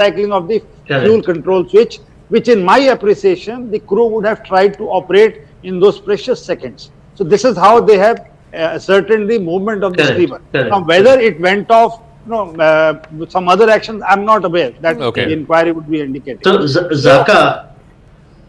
recycling of the fuel control switch, which in my appreciation, the crew would have tried to operate in those precious seconds. So this is how they have ascertained the movement of this lever. Now, whether it went off, with some other actions, I'm not aware. That the inquiry would be indicated. So Zaka.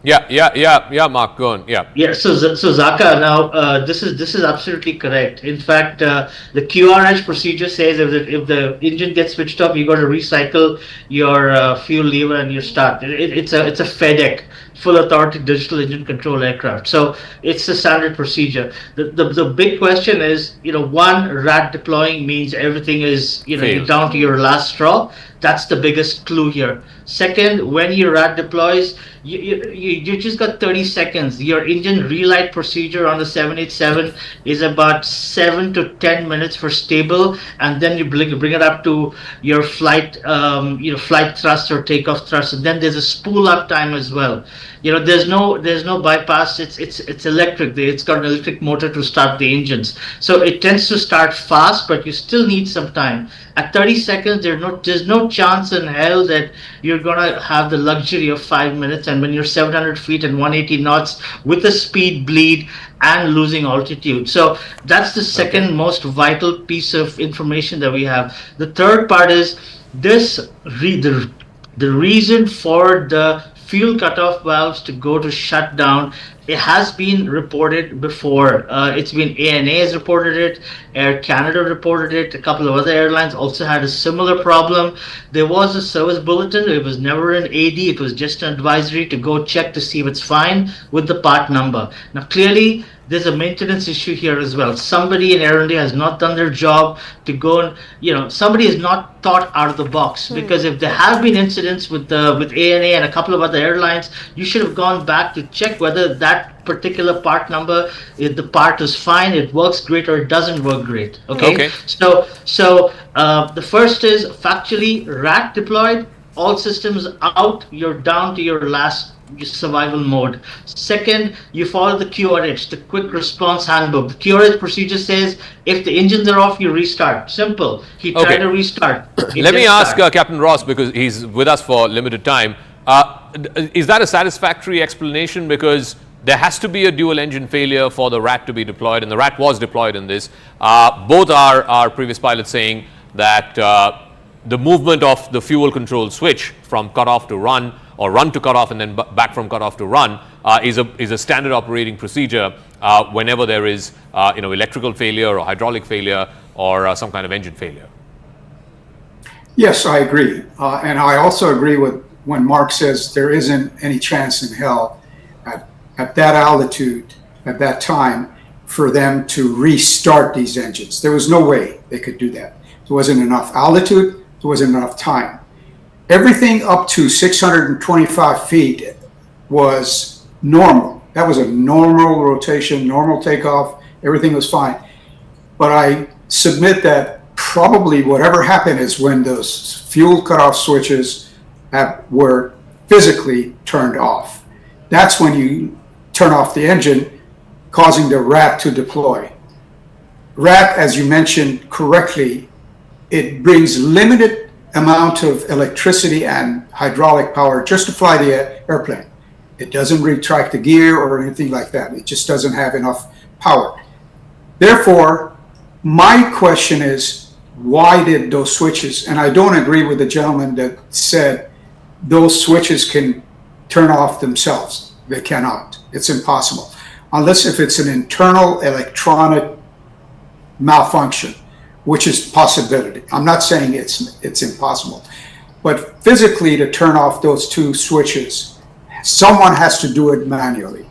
Yeah, Mark, go on. Yeah. So Zaka, now this is absolutely correct. In fact, the QRH procedure says if the engine gets switched off, you got to recycle your fuel lever and you start. It's a FedEx, full authority digital engine control aircraft. So it's a standard procedure. The big question is, one, RAT deploying means everything is you're down to your last straw. That's the biggest clue here. Second, when your RAT deploys, you just got 30 seconds. Your engine relight procedure on the 787 is about 7 to 10 minutes for stable, and then you bring it up to your flight, flight thrust or takeoff thrust, and then there's a spool up time as well. There's no bypass. It's electric. It's got an electric motor to start the engines, so it tends to start fast, but you still need some time. At 30 seconds, there's no chance in hell that you're gonna have the luxury of 5 minutes. And when you're 700 feet and 180 knots with a speed bleed and losing altitude, so that's the second most vital piece of information that we have. The third part is this: the reason for the fuel cutoff valves to go to shutdown. It has been reported before. It's been ANA has reported it, Air Canada reported it, a couple of other airlines also had a similar problem. There was a service bulletin. It was never an AD. It was just an advisory to go check to see if it's fine with the part number. Now, clearly, there's a maintenance issue here as well. Somebody in Air India has not done their job to go and, somebody has not thought out of the box. Because if there have been incidents with ANA and a couple of other airlines, you should have gone back to check whether that particular part number, if the part is fine, it works great, or it doesn't work great. Okay. So the first is factually RAT deployed, all systems out, you're down to your last survival mode. Second, you follow the QRH, the quick response handbook. The QRH procedure says if the engines are off, you restart. Simple. He tried to restart. Let me ask Captain Ross, because he's with us for limited time. Is that a satisfactory explanation? Because there has to be a dual engine failure for the RAT to be deployed, and the RAT was deployed in this. Both our previous pilots saying that the movement of the fuel control switch from cutoff to run, or run to cutoff and then back from cutoff to run, is a standard operating procedure whenever there is electrical failure or hydraulic failure or some kind of engine failure. Yes, I agree. And I also agree with when Mark says there isn't any chance in hell at that altitude, at that time, for them to restart these engines. There was no way they could do that. There wasn't enough altitude, there wasn't enough time. Everything up to 625 feet was normal. That was a normal rotation, normal takeoff. Everything was fine. But I submit that probably whatever happened is when those fuel cutoff switches were physically turned off. That's when you turn off the engine, causing the RAT to deploy. RAT, as you mentioned correctly, it brings limited amount of electricity and hydraulic power just to fly the airplane. It doesn't retract the gear or anything like that. It just doesn't have enough power. Therefore, my question is, why did those switches, and I don't agree with the gentleman that said those switches can turn off themselves. They cannot. It's impossible. Unless if it's an internal electronic malfunction, which is a possibility. I'm not saying it's impossible, but physically to turn off those two switches, someone has to do it manually.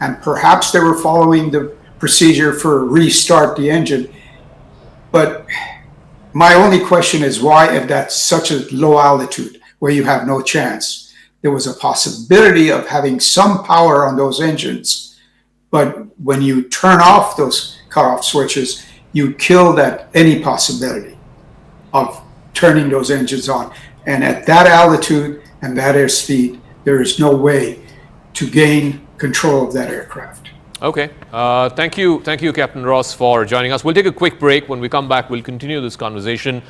And perhaps they were following the procedure for restart the engine. But my only question is why, if that's such a low altitude where you have no chance, there was a possibility of having some power on those engines. But when you turn off those cutoff switches, you kill that any possibility of turning those engines on. And at that altitude and that airspeed, there is no way to gain control of that aircraft. Okay. Thank you, Captain Ross, for joining us. We'll take a quick break. When we come back, we'll continue this conversation.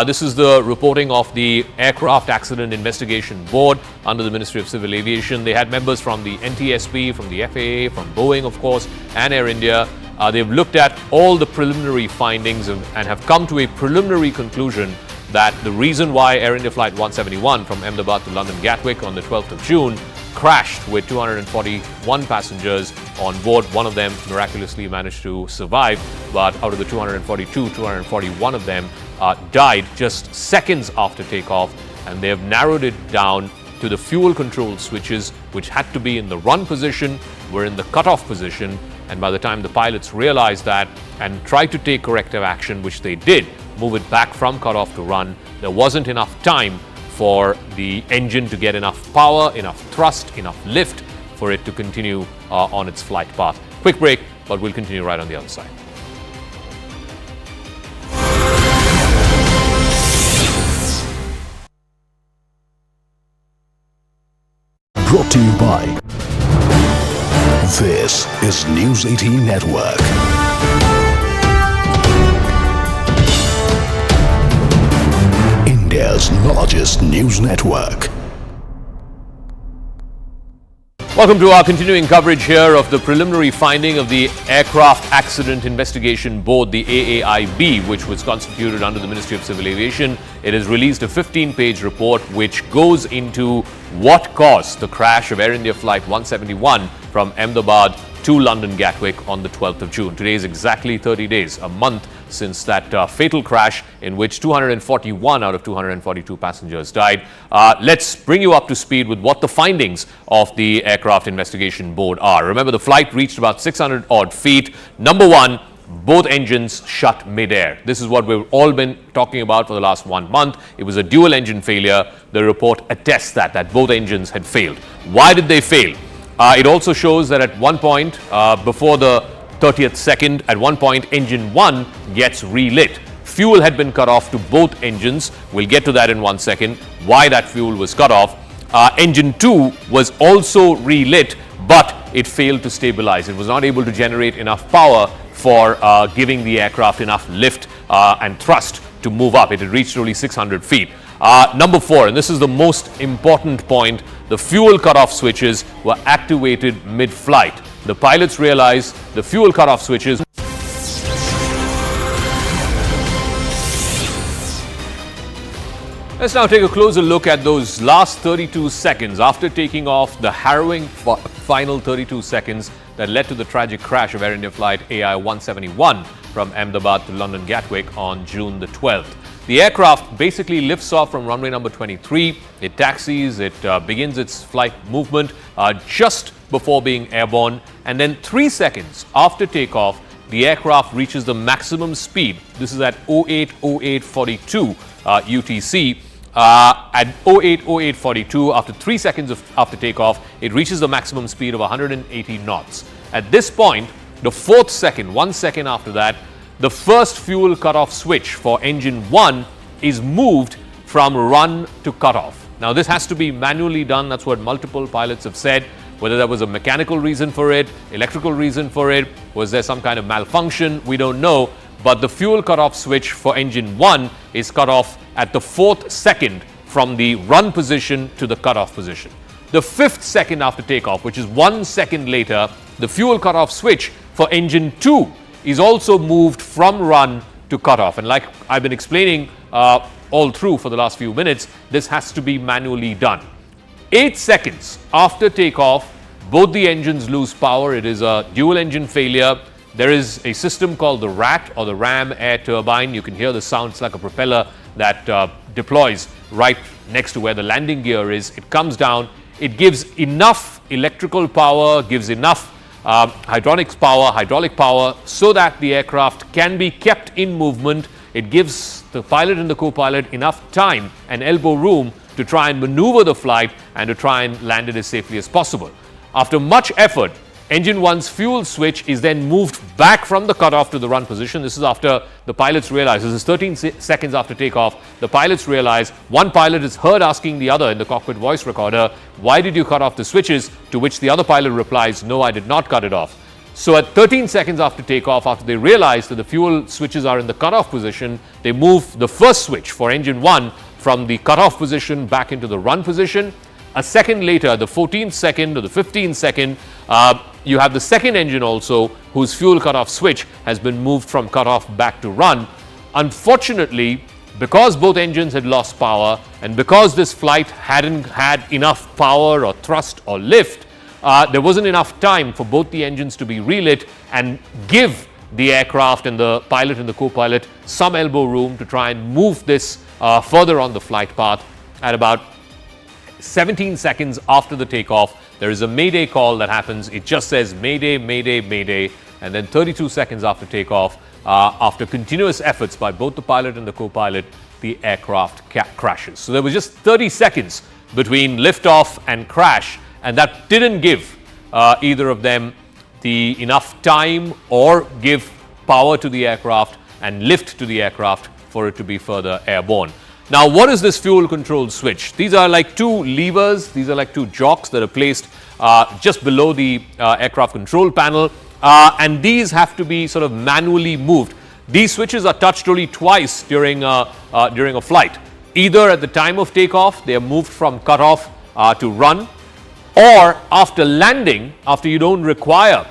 This is the reporting of the Aircraft Accident Investigation Board under the Ministry of Civil Aviation. They had members from the NTSB, from the FAA, from Boeing, of course, and Air India. They've looked at all the preliminary findings and have come to a preliminary conclusion that the reason why Air India Flight 171 from Ahmedabad to London Gatwick on the 12th of June crashed with 241 passengers on board. One of them miraculously managed to survive, but out of the 241 of them died just seconds after takeoff, and they have narrowed it down to the fuel control switches, which had to be in the run position, were in the cutoff position, and by the time the pilots realized that and tried to take corrective action, which they did, move it back from cutoff to run, there wasn't enough time for the engine to get enough power, enough thrust, enough lift for it to continue on its flight path. Quick break, but we'll continue right on the other side. Brought to you by This is News 18 Network. India's largest news network. Welcome to our continuing coverage here of the preliminary finding of the Aircraft Accident Investigation Board, the AAIB, which was constituted under the Ministry of Civil Aviation. It has released a 15-page report which goes into what caused the crash of Air India Flight 171 from Ahmedabad to London Gatwick on the 12th of June. Today is exactly 30 days, a month since that fatal crash in which 241 out of 242 passengers died. Let's bring you up to speed with what the findings of the Aircraft Investigation Board are. Remember, the flight reached about 600 odd feet. Number one, both engines shut mid-air. This is what we've all been talking about for the last 1 month. It was a dual engine failure. The report attests that both engines had failed. Why did they fail? It also shows that at one point, before the 30th second, at one point, engine 1 gets relit. Fuel had been cut off to both engines. We'll get to that in 1 second, why that fuel was cut off. Engine 2 was also relit, but it failed to stabilize. It was not able to generate enough power for giving the aircraft enough lift and thrust to move up. It had reached only 600 feet. Number 4, and this is the most important point, the fuel cutoff switches were activated mid-flight. The pilots realized the fuel cutoff switches. Let's now take a closer look at those last 32 seconds after taking off, the harrowing final 32 seconds that led to the tragic crash of Air India Flight AI 171 from Ahmedabad to London Gatwick on June the 12th. The aircraft basically lifts off from runway number 23. It taxis, it begins its flight movement just before being airborne, and then 3 seconds after takeoff, the aircraft reaches the maximum speed. This is at 08:08:42 UTC. At 08:08:42, after 3 seconds after takeoff, it reaches the maximum speed of 180 knots. At this point, the 4th second, 1 second after that, the first fuel cutoff switch for engine 1 is moved from run to cutoff. Now, this has to be manually done. That's what multiple pilots have said. Whether there was a mechanical reason for it, electrical reason for it, was there some kind of malfunction, we don't know. But the fuel cutoff switch for engine 1 is cut off at the 4th second from the run position to the cutoff position. The 5th second after takeoff, which is 1 second later, the fuel cutoff switch for engine 2 is also moved from run to cutoff. And like I've been explaining all through for the last few minutes, this has to be manually done. 8 seconds after takeoff, both the engines lose power. It is a dual engine failure. There is a system called the RAT, or the Ram Air Turbine. You can hear the sound. It's like a propeller that deploys right next to where the landing gear is. It comes down. It gives enough electrical power, gives enough hydraulic power, so that the aircraft can be kept in movement. It gives the pilot and the co-pilot enough time and elbow room to try and maneuver the flight and to try and land it as safely as possible. After much effort, engine 1's fuel switch is then moved back from the cutoff to the run position. This is after the pilots realize, this is 13 seconds after takeoff, the pilots realize, one pilot is heard asking the other in the cockpit voice recorder, "Why did you cut off the switches?" To which the other pilot replies, "No, I did not cut it off." So at 13 seconds after takeoff, after they realize that the fuel switches are in the cutoff position, they move the first switch for engine 1 from the cutoff position back into the run position. A second later, the 14th second or the 15th second, you have the second engine also whose fuel cutoff switch has been moved from cutoff back to run. Unfortunately, because both engines had lost power and because this flight hadn't had enough power or thrust or lift, there wasn't enough time for both the engines to be relit and give the aircraft and the pilot and the co-pilot some elbow room to try and move this further on the flight path. At about 17 seconds after the takeoff, there is a mayday call that happens. It just says mayday, mayday, mayday, and then 32 seconds after takeoff, after continuous efforts by both the pilot and the co-pilot, the aircraft crashes. So there was just 30 seconds between liftoff and crash, and that didn't give either of them the enough time or give power to the aircraft and lift to the aircraft for it to be further airborne. Now, what is this fuel control switch? These are like two levers, these are like two jocks that are placed just below the aircraft control panel, and these have to be sort of manually moved. These switches are touched only twice during a flight. Either at the time of takeoff, they are moved from cutoff to run, or after landing, after you don't require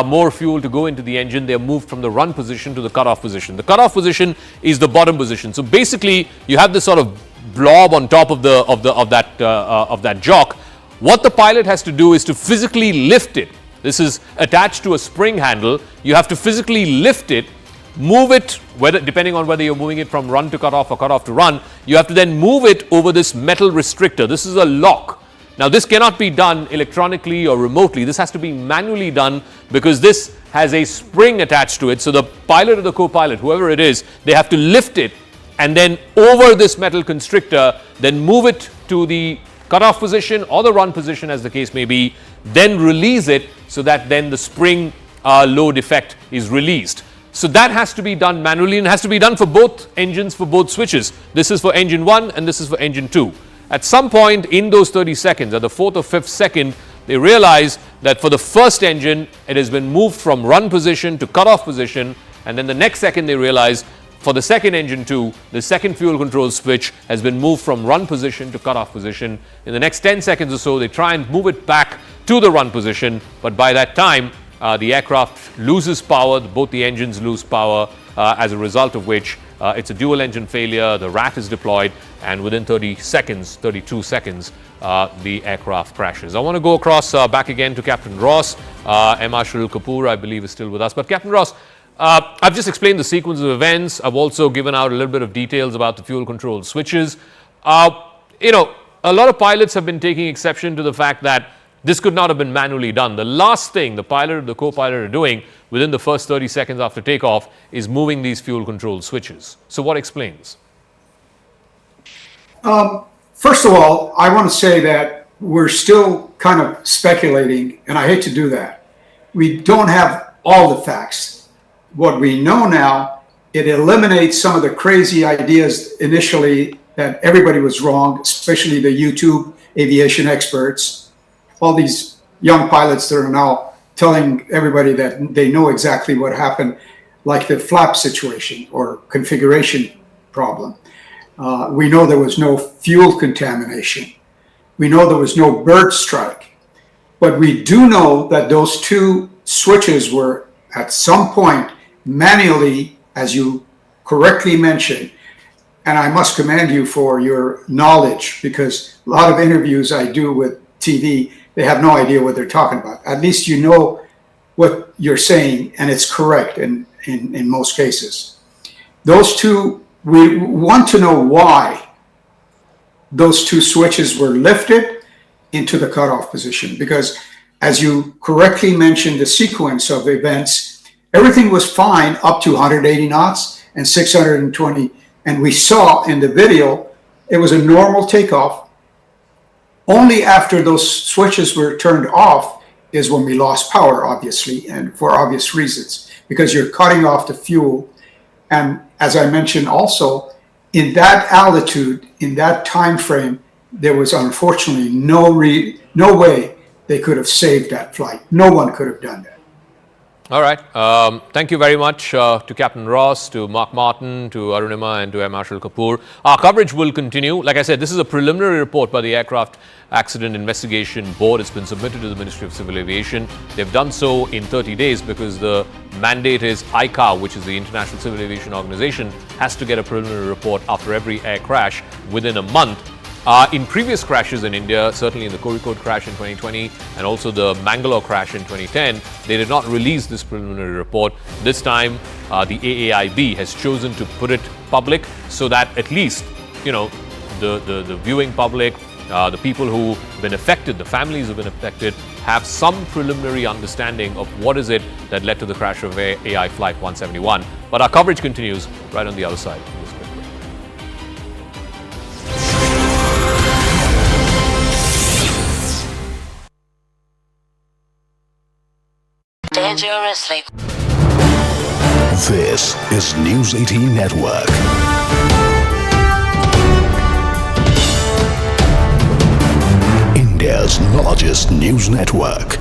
more fuel to go into the engine, they are moved from the run position to the cutoff position. The cutoff position is the bottom position. So basically, you have this sort of blob on top of that jock. What the pilot has to do is to physically lift it. This is attached to a spring handle. You have to physically lift it, move it, whether depending on whether you're moving it from run to cutoff or cutoff to run. You have to then move it over this metal restrictor. This is a lock. Now, this cannot be done electronically or remotely. This has to be manually done because this has a spring attached to it. So the pilot or the co-pilot, whoever it is, they have to lift it and then over this metal constrictor, then move it to the cutoff position or the run position as the case may be, then release it so that then the spring load effect is released. So that has to be done manually and has to be done for both engines, for both switches. This is for engine 1 and this is for engine 2. At some point in those 30 seconds, at the 4th or 5th second, they realize that for the first engine, it has been moved from run position to cutoff position, and then the next second they realize for the second engine too, the second fuel control switch has been moved from run position to cutoff position. In the next 10 seconds or so, they try and move it back to the run position, but by that time, the aircraft loses power, both the engines lose power, as a result of which it's a dual engine failure, the RAT is deployed, and within 32 seconds, the aircraft crashes. I want to go across back again to Captain Ross. Air Marshal Kapoor, I believe, is still with us. But Captain Ross, I've just explained the sequence of events. I've also given out a little bit of details about the fuel control switches. You know, a lot of pilots have been taking exception to the fact that this could not have been manually done. The last thing the pilot or the co-pilot are doing within the first 30 seconds after takeoff is moving these fuel control switches. So what explains? First of all, I want to say that we're still kind of speculating, and I hate to do that. We don't have all the facts. What we know now, it eliminates some of the crazy ideas initially that everybody was wrong, especially the YouTube aviation experts. All these young pilots that are now telling everybody that they know exactly what happened, like the flap situation or configuration problem. We know there was no fuel contamination. We know there was no bird strike. But we do know that those two switches were at some point manually, as you correctly mentioned. And I must commend you for your knowledge, because a lot of interviews I do with TV, they have no idea what they're talking about. At least you know what you're saying, and it's correct in most cases. Those two, we want to know why those two switches were lifted into the cutoff position, because as you correctly mentioned, the sequence of events, everything was fine up to 180 knots and 620. And we saw in the video, it was a normal takeoff. Only after those switches were turned off is when we lost power, obviously, and for obvious reasons, because you're cutting off the fuel. And as I mentioned also, in that altitude, in that time frame, there was unfortunately no way they could have saved that flight. No one could have done that. All right. Thank you very much to Captain Ross, to Mark Martin, to Arunima, and to Air Marshal Kapoor. Our coverage will continue. Like I said, this is a preliminary report by the Aircraft Accident Investigation Board. It's been submitted to the Ministry of Civil Aviation. They've done so in 30 days because the mandate is ICAO, which is the International Civil Aviation Organization, has to get a preliminary report after every air crash within a month. In previous crashes in India, certainly in the Kozhikode crash in 2020 and also the Mangalore crash in 2010, they did not release this preliminary report. This time, the AAIB has chosen to put it public so that at least, the viewing public, the people who've been affected, the families who've been affected, have some preliminary understanding of what is it that led to the crash of AI Flight 171. But our coverage continues right on the other side. Dangerously. This is News 18 Network. India's largest news network.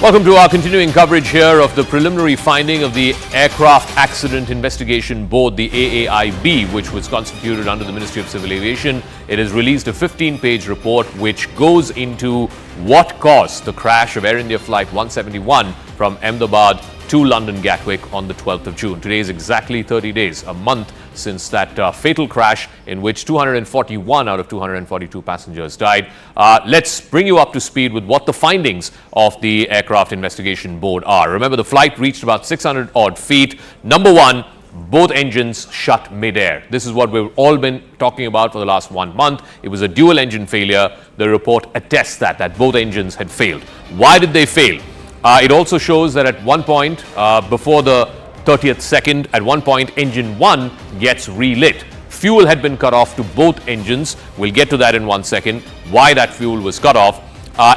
Welcome to our continuing coverage here of the preliminary finding of the Aircraft Accident Investigation Board, the AAIB, which was constituted under the Ministry of Civil Aviation. It has released a 15-page report which goes into what caused the crash of Air India Flight 171 from Ahmedabad to London Gatwick on the 12th of June. Today is exactly 30 days, a month since that fatal crash in which 241 out of 242 passengers died. Let's bring you up to speed with what the findings of the Aircraft Investigation Board are. Remember, the flight reached about 600 odd feet. Number one, both engines shut mid-air. This is what we've all been talking about for the last 1 month. It was a dual engine failure. The report attests that both engines had failed. Why did they fail? It also shows that at one point, before the 30th second, at one point, engine 1 gets relit. Fuel had been cut off to both engines. We'll get to that in 1 second, why that fuel was cut off.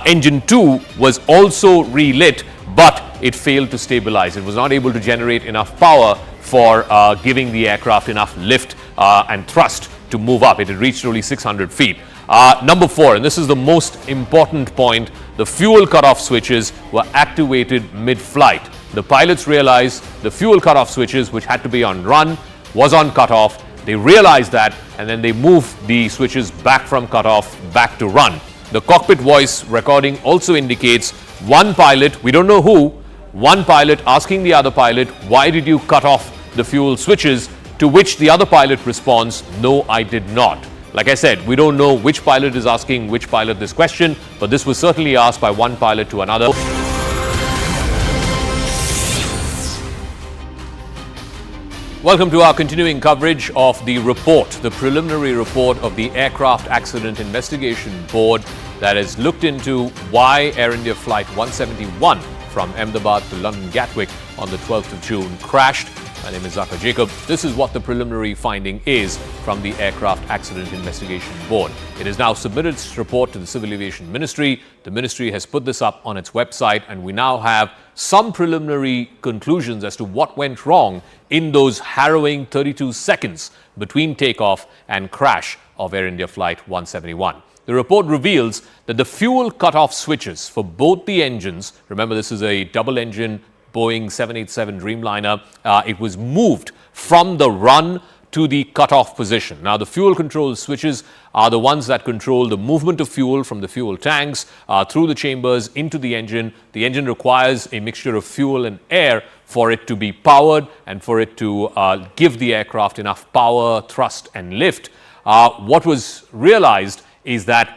Engine 2 was also relit, but it failed to stabilize. It was not able to generate enough power for giving the aircraft enough lift and thrust to move up. It had reached only 600 feet. Number 4, and this is the most important point, the fuel cutoff switches were activated mid-flight. The pilots realized the fuel cutoff switches, which had to be on run, was on cutoff. They realized that, and then they moved the switches back from cutoff back to run. The cockpit voice recording also indicates one pilot, we don't know who, one pilot asking the other pilot, why did you cut off the fuel switches? To which the other pilot responds, no, I did not. Like I said, we don't know which pilot is asking which pilot this question, but this was certainly asked by one pilot to another. Welcome to our continuing coverage of the report, the preliminary report of the Aircraft Accident Investigation Board that has looked into why Air India Flight 171 from Ahmedabad to London Gatwick on the 12th of June crashed. My name is Zakir Jacob. This is what the preliminary finding is from the Aircraft Accident Investigation Board. It has now submitted its report to the Civil Aviation Ministry. The Ministry has put this up on its website, and we now have some preliminary conclusions as to what went wrong in those harrowing 32 seconds between takeoff and crash of Air India Flight 171. The report reveals that the fuel cutoff switches for both the engines, remember this is a double-engine Boeing 787 Dreamliner, it was moved from the run to the cutoff position. Now, the fuel control switches are the ones that control the movement of fuel from the fuel tanks through the chambers into the engine. The engine requires a mixture of fuel and air for it to be powered and for it to give the aircraft enough power, thrust, and lift. What was realized is that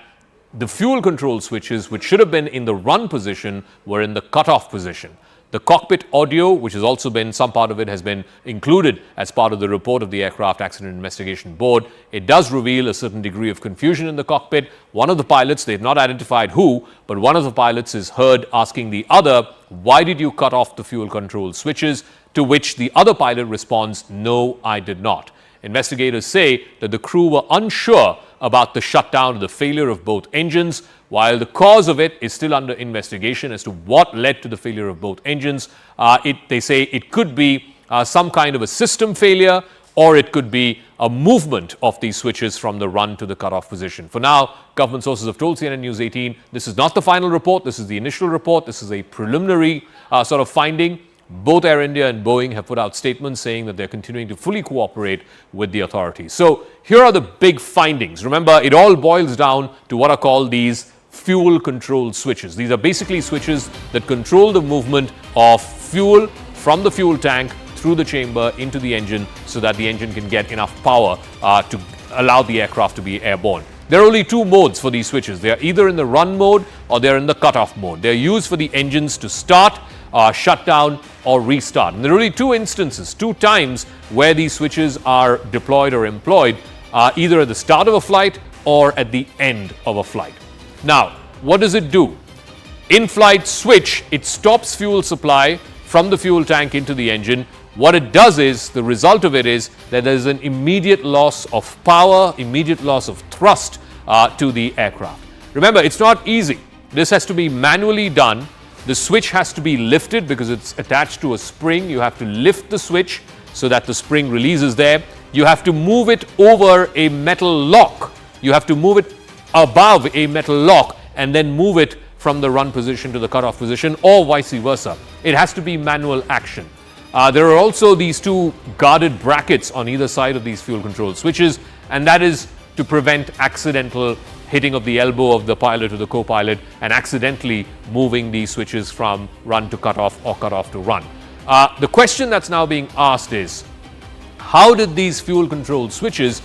the fuel control switches, which should have been in the run position, were in the cutoff position. The cockpit audio, which has also been, some part of it has been included as part of the report of the Aircraft Accident Investigation Board. It does reveal a certain degree of confusion in the cockpit. One of the pilots, they've not identified who, but one of the pilots is heard asking the other, why did you cut off the fuel control switches? To which the other pilot responds, no, I did not. Investigators say that the crew were unsure about the shutdown or the failure of both engines. While the cause of it is still under investigation as to what led to the failure of both engines, they say it could be some kind of a system failure, or it could be a movement of these switches from the run to the cutoff position. For now, government sources have told CNN News 18 this is not the final report, this is the initial report, this is a preliminary sort of finding. Both Air India and Boeing have put out statements saying that they're continuing to fully cooperate with the authorities. So here are the big findings. Remember, it all boils down to what are called these fuel control switches. These are basically switches that control the movement of fuel from the fuel tank through the chamber into the engine so that the engine can get enough power to allow the aircraft to be airborne. There are only two modes for these switches. They are either in the run mode or they're in the cutoff mode. They're used for the engines to start, shut down or restart. And there are only two instances, two times where these switches are deployed or employed, either at the start of a flight or at the end of a flight. Now, what does it do? In-flight switch, it stops fuel supply from the fuel tank into the engine. What it does is, the result of it is that there is an immediate loss of power, immediate loss of thrust to the aircraft. Remember, it's not easy. This has to be manually done. The switch has to be lifted because it's attached to a spring. You have to lift the switch so that the spring releases there. You have to move it over a metal lock. You have to move it above a metal lock and then move it from the run position to the cutoff position, or vice versa. It has to be manual action. There are also these two guarded brackets on either side of these fuel control switches, and that is to prevent accidental hitting of the elbow of the pilot or the co-pilot and accidentally moving these switches from run to cutoff or cutoff to run. The question that's now being asked is, how did these fuel control switches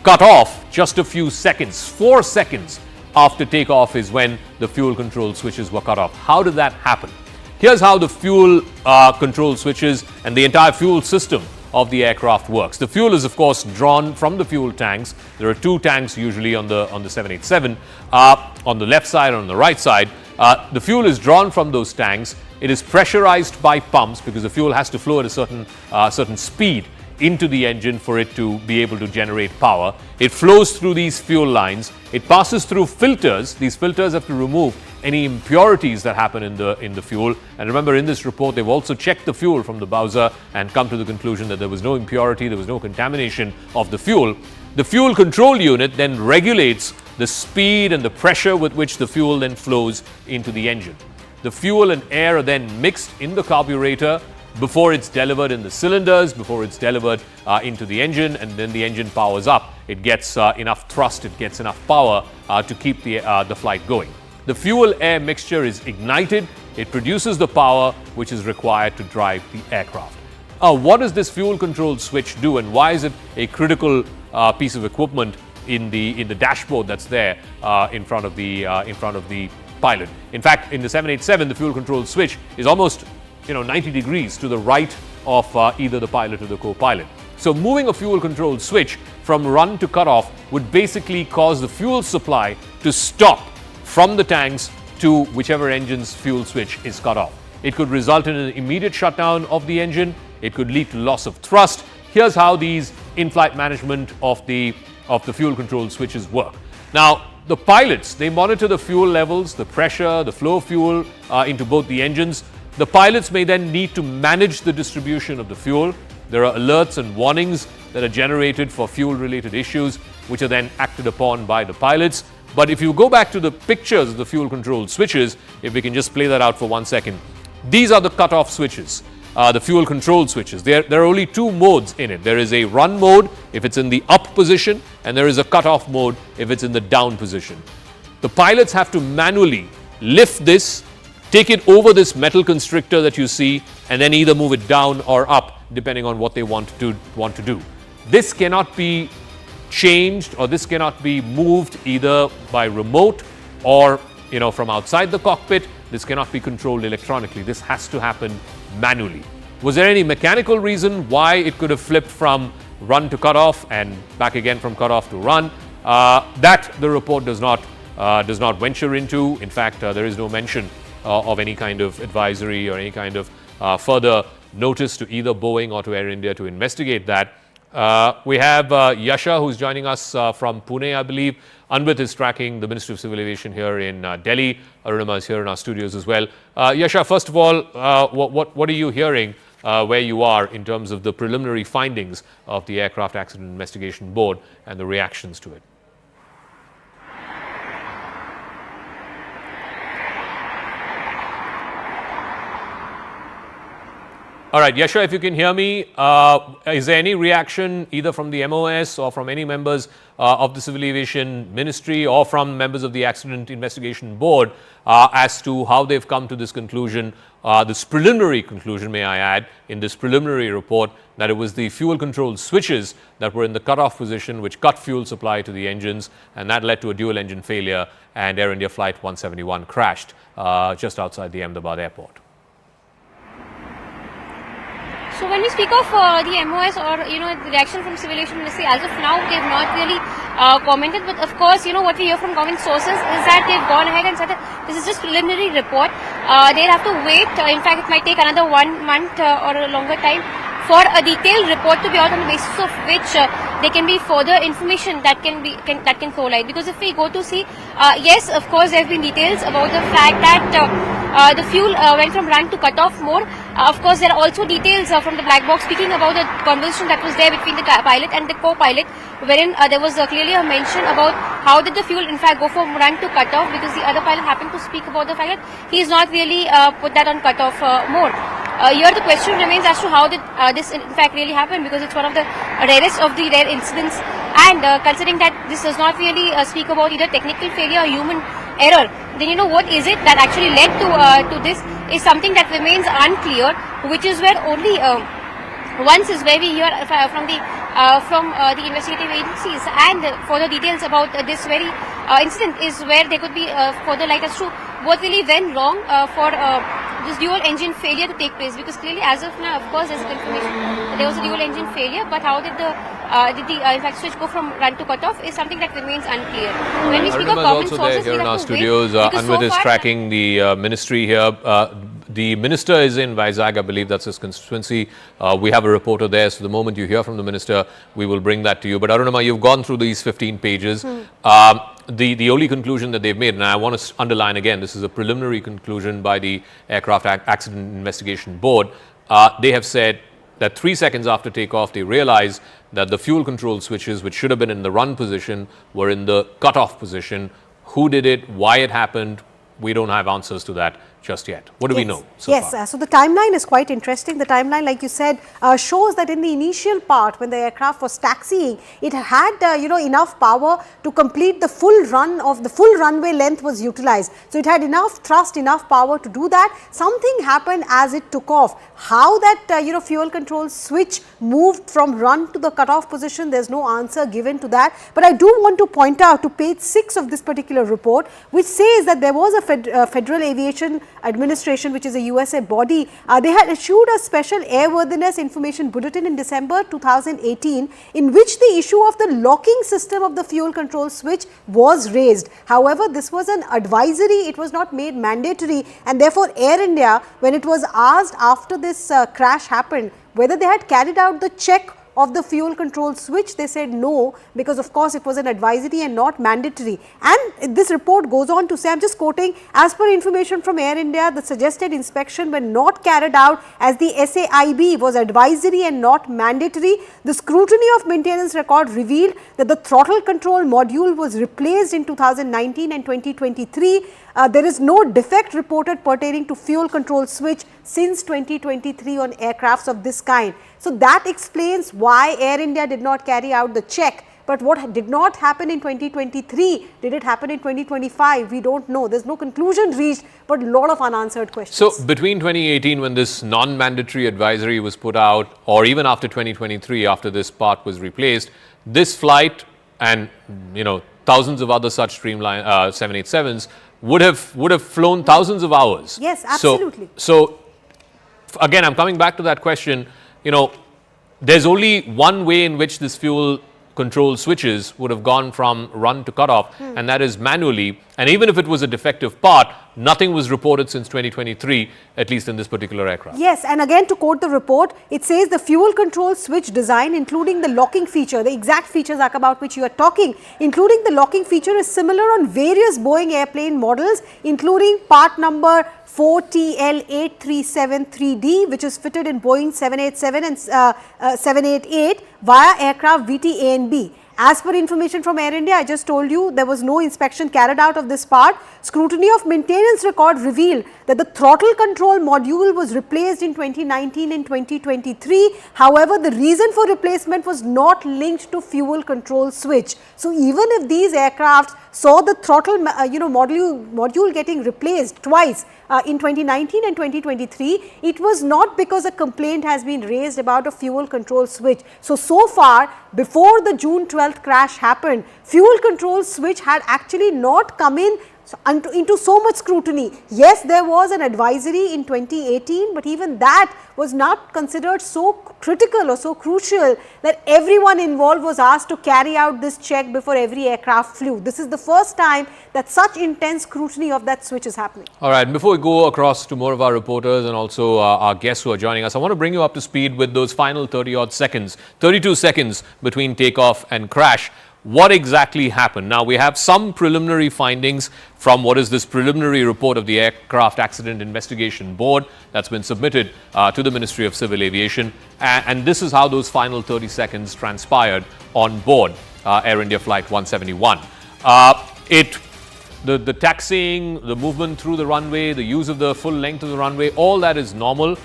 cut off just a few seconds? 4 seconds after takeoff is when the fuel control switches were cut off. How did that happen? Here's how the fuel control switches and the entire fuel system of the aircraft works. The fuel is, of course, drawn from the fuel tanks. There are two tanks usually on the 787, on the left side and on the right side. The fuel is drawn from those tanks. It is pressurized by pumps because the fuel has to flow at a certain speed into the engine for it to be able to generate power. It flows through these fuel lines. It passes through filters. These filters have to remove any impurities that happen in the fuel. And remember, in this report, they've also checked the fuel from the Bowser and come to the conclusion that there was no impurity, there was no contamination of the fuel. The fuel control unit then regulates the speed and the pressure with which the fuel then flows into the engine. The fuel and air are then mixed in the carburetor before it's delivered in the cylinders, before it's delivered into the engine, and then the engine powers up. It gets enough thrust, it gets enough power to keep the flight going. The fuel-air mixture is ignited. It produces the power which is required to drive the aircraft. What does this fuel control switch do, and why is it a critical piece of equipment in the dashboard that's there in front of the pilot? In fact, in the 787, the fuel control switch is almost 90 degrees to the right of either the pilot or the co-pilot. So moving a fuel control switch from run to cutoff would basically cause the fuel supply to stop from the tanks to whichever engine's fuel switch is cut off. It could result in an immediate shutdown of the engine. It could lead to loss of thrust. Here's how these in-flight management of the fuel control switches work. Now, the pilots, they monitor the fuel levels, the pressure, the flow of fuel into both the engines. The pilots may then need to manage the distribution of the fuel. There are alerts and warnings that are generated for fuel-related issues, which are then acted upon by the pilots. But if you go back to the pictures of the fuel control switches, if we can just play that out for 1 second, these are the cutoff switches, the fuel control switches. There are only two modes in it. There is a run mode if it's in the up position, and there is a cutoff mode if it's in the down position. The pilots have to manually lift this, take it over this metal constrictor that you see, and then either move it down or up depending on what they want to do. This cannot be changed, or this cannot be moved either by remote or from outside the cockpit. This cannot be controlled electronically. This has to happen manually. Was there any mechanical reason why it could have flipped from run to cutoff and back again from cutoff to run? That the report does not venture into. In fact, there is no mention of any kind of advisory or any kind of further notice to either Boeing or to Air India to investigate that. We have Yasha, who's joining us from Pune, I believe. Anvit is tracking the Ministry of Civil Aviation here in Delhi. Arunima is here in our studios as well. Yasha, first of all, what are you hearing where you are in terms of the preliminary findings of the Aircraft Accident Investigation Board and the reactions to it. All right, Yasha, if you can hear me, is there any reaction either from the MOS or from any members of the Civil Aviation Ministry or from members of the Accident Investigation Board as to how they've come to this conclusion, this preliminary conclusion, may I add, in this preliminary report, that it was the fuel control switches that were in the cutoff position which cut fuel supply to the engines, and that led to a dual engine failure, and Air India Flight 171 crashed just outside the Ahmedabad airport. So when we speak of the MOS or the reaction from Civil Aviation Ministry, as of now they have not really commented. But of course, what we hear from government sources is that they've gone ahead and said that this is just preliminary report. They'll have to wait. In fact, it might take another 1 month or a longer time for a detailed report to be out, on the basis of which there can be further information that can throw light. Because if we go to see, yes, of course, there have been details about the fact that the fuel went from run to cut-off mode. Of course, there are also details from the black box speaking about the conversation that was there between the pilot and the co-pilot, wherein there was clearly a mention about how did the fuel in fact go from run to cut-off, because the other pilot happened to speak about the fact that he is not really put that on cut-off mode. Here the question remains as to how did this in fact really happen, because it's one of the rarest of the rare incidents, and considering that this does not really speak about either technical failure or human error, then what is it that actually led to this is something that remains unclear, which is where only once is where we hear from the investigative agencies and further details about this very incident is where there could be further light as to what really went wrong for this dual engine failure to take place, because clearly as of now, of course, there's a confirmation that there was a dual engine failure, but how did the in fact switch go from run to cut off is something that remains unclear. When we speak of government sources, here we in our have to studios. wait, because Anwar so is far tracking the ministry here. The minister is in Vizag, I believe that's his constituency. We have a reporter there, so the moment you hear from the minister, we will bring that to you. But Arunima, you've gone through these 15 pages. The only conclusion that they've made, and I want to underline again, this is a preliminary conclusion by the Aircraft Accident Investigation Board. They have said that 3 seconds after takeoff, they realized that the fuel control switches, which should have been in the run position, were in the cutoff position. Who did it? Why it happened? We don't have answers to that just yet. What do we know so far? So the timeline is quite interesting. The timeline, like you said, shows that in the initial part, when the aircraft was taxiing, it had enough power to complete the full run of the full runway length was utilized. So it had enough thrust, enough power to do that. Something happened as it took off. How that fuel control switch moved from run to the cutoff position, there's no answer given to that. But I do want to point out to page 6 of this particular report, which says that there was a Federal Aviation Administration, which is a USA body. They had issued a special airworthiness information bulletin in December 2018, in which the issue of the locking system of the fuel control switch was raised. However, this was an advisory, it was not made mandatory, and therefore Air India, when it was asked after this crash happened, whether they had carried out the check of the fuel control switch, they said no, because of course it was an advisory and not mandatory. And this report goes on to say, I am just quoting, as per information from Air India, the suggested inspection when not carried out as the SAIB was advisory and not mandatory. The scrutiny of maintenance record revealed that the throttle control module was replaced in 2019 and 2023. There is no defect reported pertaining to fuel control switch since 2023 on aircrafts of this kind. So that explains why Air India did not carry out the check. But what did not happen in 2023, did it happen in 2025? We don't know. There's no conclusion reached, but a lot of unanswered questions. So between 2018, when this non-mandatory advisory was put out, or even after 2023, after this part was replaced, this flight and thousands of other such Streamline 787s would have flown thousands of hours. Yes, absolutely. So again, I'm coming back to that question. There's only one way in which this fuel control switches would have gone from run to cutoff, and that is manually. And even if it was a defective part, nothing was reported since 2023, at least in this particular aircraft. Yes, and again to quote the report, it says the fuel control switch design, including the locking feature, the exact features about which you are talking, including the locking feature, is similar on various Boeing airplane models, including part number 4TL8373D, which is fitted in Boeing 787 and 788 via aircraft VT-A and B. As per information from Air India, I just told you there was no inspection carried out of this part. Scrutiny of maintenance record revealed that the throttle control module was replaced in 2019 and 2023. However, the reason for replacement was not linked to fuel control switch. So even if these aircraft saw the throttle module getting replaced twice in 2019 and 2023, it was not because a complaint has been raised about a fuel control switch. So far, before the June 12th crash happened, fuel control switch had actually not come in into so much scrutiny. Yes, there was an advisory in 2018, but even that was not considered so critical or so crucial that everyone involved was asked to carry out this check before every aircraft flew. This is the first time that such intense scrutiny of that switch is happening. All right, before we go across to more of our reporters and also our guests who are joining us, I want to bring you up to speed with those final 30-odd seconds, 32 seconds between takeoff and crash. What exactly happened? Now, we have some preliminary findings from what is this preliminary report of the Aircraft Accident Investigation Board that's been submitted to the Ministry of Civil Aviation. And this is how those final 30 seconds transpired on board Air India Flight 171. The taxiing, the movement through the runway, the use of the full length of the runway, all that is normal.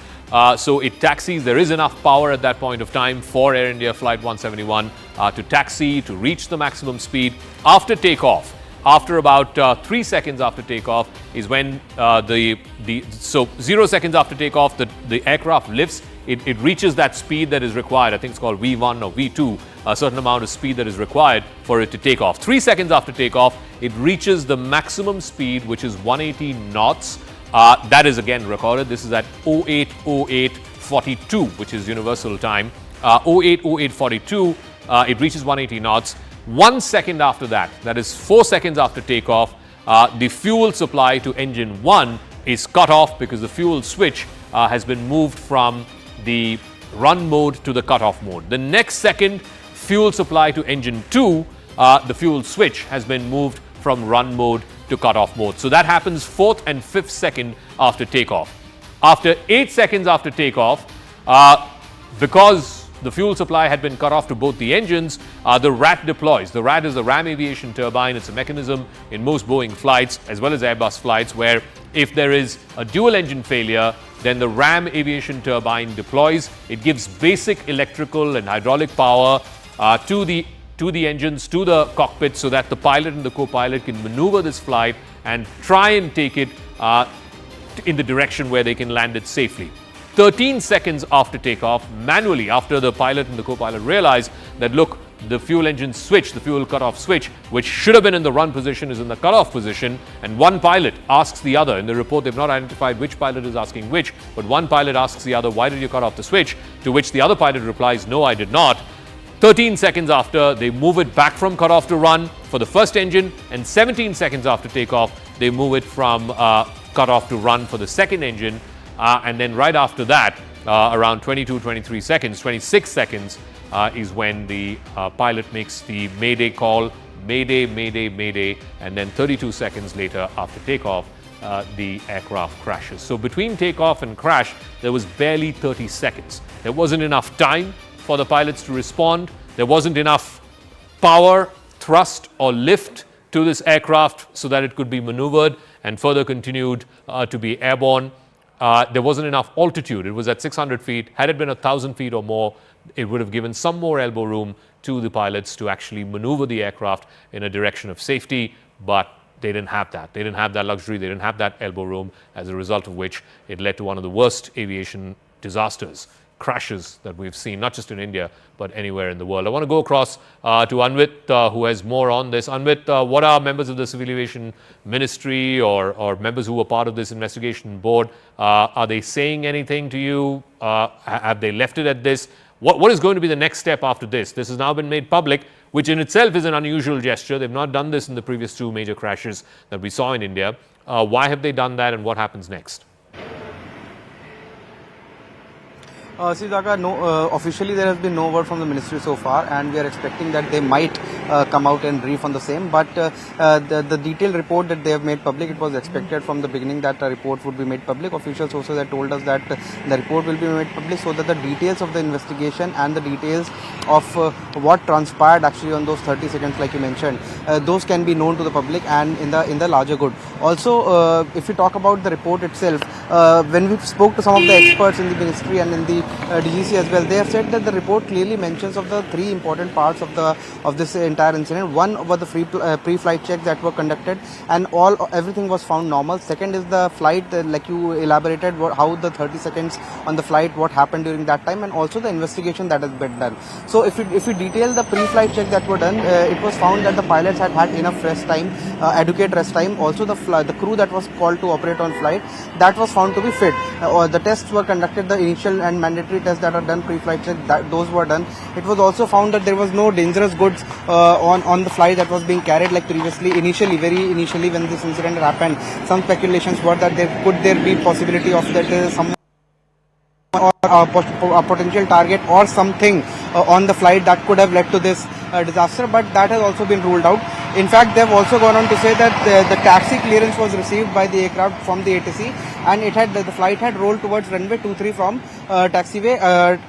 So it taxis. There is enough power at that point of time for Air India Flight 171 to taxi, to reach the maximum speed. After takeoff, after about 3 seconds after takeoff is when 0 seconds after takeoff, the aircraft lifts. It reaches that speed that is required. I think it's called V1 or V2, a certain amount of speed that is required for it to take off. 3 seconds after takeoff, it reaches the maximum speed, which is 180 knots. That is again recorded. This is at 08:08:42, which is universal time. 08:08:42, it reaches 180 knots. 1 second after that, that is 4 seconds after takeoff, the fuel supply to engine 1 is cut off because the fuel switch has been moved from the run mode to the cutoff mode. The next second, fuel supply to engine 2, the fuel switch has been moved from run mode to cutoff mode. So that happens 4th and 5th second after takeoff. After 8 seconds after takeoff, because the fuel supply had been cut off to both the engines, the RAT deploys. The RAT is the Ram Aviation Turbine. It's a mechanism in most Boeing flights as well as Airbus flights where if there is a dual engine failure, then the Ram Aviation Turbine deploys. It gives basic electrical and hydraulic power to the engines, to the cockpit, so that the pilot and the co-pilot can maneuver this flight and try and take it in the direction where they can land it safely. 13 seconds after takeoff, manually, after the pilot and the co-pilot realize that, look, the fuel engine switch, the fuel cutoff switch, which should have been in the run position, is in the cutoff position, and one pilot asks the other. In the report, they've not identified which pilot is asking which, but one pilot asks the other, why did you cut off the switch? To which the other pilot replies, no, I did not. 13 seconds after, they move it back from cutoff to run for the first engine, and 17 seconds after takeoff, they move it from cutoff to run for the second engine. And then right after that, around 22, 23 seconds, 26 seconds is when the pilot makes the Mayday call, Mayday, Mayday, Mayday, and then 32 seconds later after takeoff, the aircraft crashes. So between takeoff and crash, there was barely 30 seconds. There wasn't enough time for the pilots to respond. There wasn't enough power, thrust, or lift to this aircraft so that it could be maneuvered and further continued to be airborne. There wasn't enough altitude. It was at 600 feet. Had it been 1,000 feet or more, it would have given some more elbow room to the pilots to actually maneuver the aircraft in a direction of safety, but they didn't have that. They didn't have that luxury. They didn't have that elbow room, as a result of which it led to one of the worst aviation disasters, crashes that we've seen, not just in India, but anywhere in the world. I want to go across to Anvit, who has more on this. Anvit, what are members of the Civil Aviation Ministry or members who were part of this investigation board? Are they saying anything to you? Have they left it at this? What is going to be the next step after this? This has now been made public, which in itself is an unusual gesture. They've not done this in the previous 2 major crashes that we saw in India. Why have they done that, and what happens next? See, Zaka, no, officially there has been no word from the ministry so far, and we are expecting that they might come out and brief on the same. But the detailed report that they have made public, it was expected from the beginning that a report would be made public. Official sources have told us that the report will be made public so that the details of the investigation and the details of what transpired actually on those 30 seconds, like you mentioned, those can be known to the public and in the larger good. Also, if we talk about the report itself, when we spoke to some of the experts in the ministry and in the DGC as well, they have said that the report clearly mentions of the three important parts of this entire incident. One was the pre-flight checks that were conducted, and everything was found normal. Second is the flight, like you elaborated, how the 30 seconds on the flight, what happened during that time, and also the investigation that has been done. So if we detail the pre-flight check that were done, it was found that the pilots had enough rest time, adequate rest time. Also the crew that was called to operate on flight, that was found to be fit. The tests were conducted, the initial and mandatory tests that are done pre-flight check, those were done. It was also found that there was no dangerous goods on the flight that was being carried like previously. Very initially when this incident happened, some speculations were that there be possibility of that some or a potential target or something on the flight that could have led to this disaster, but that has also been ruled out. In fact, they have also gone on to say that the taxi clearance was received by the aircraft from the ATC, and the flight had rolled towards runway 23 from taxiway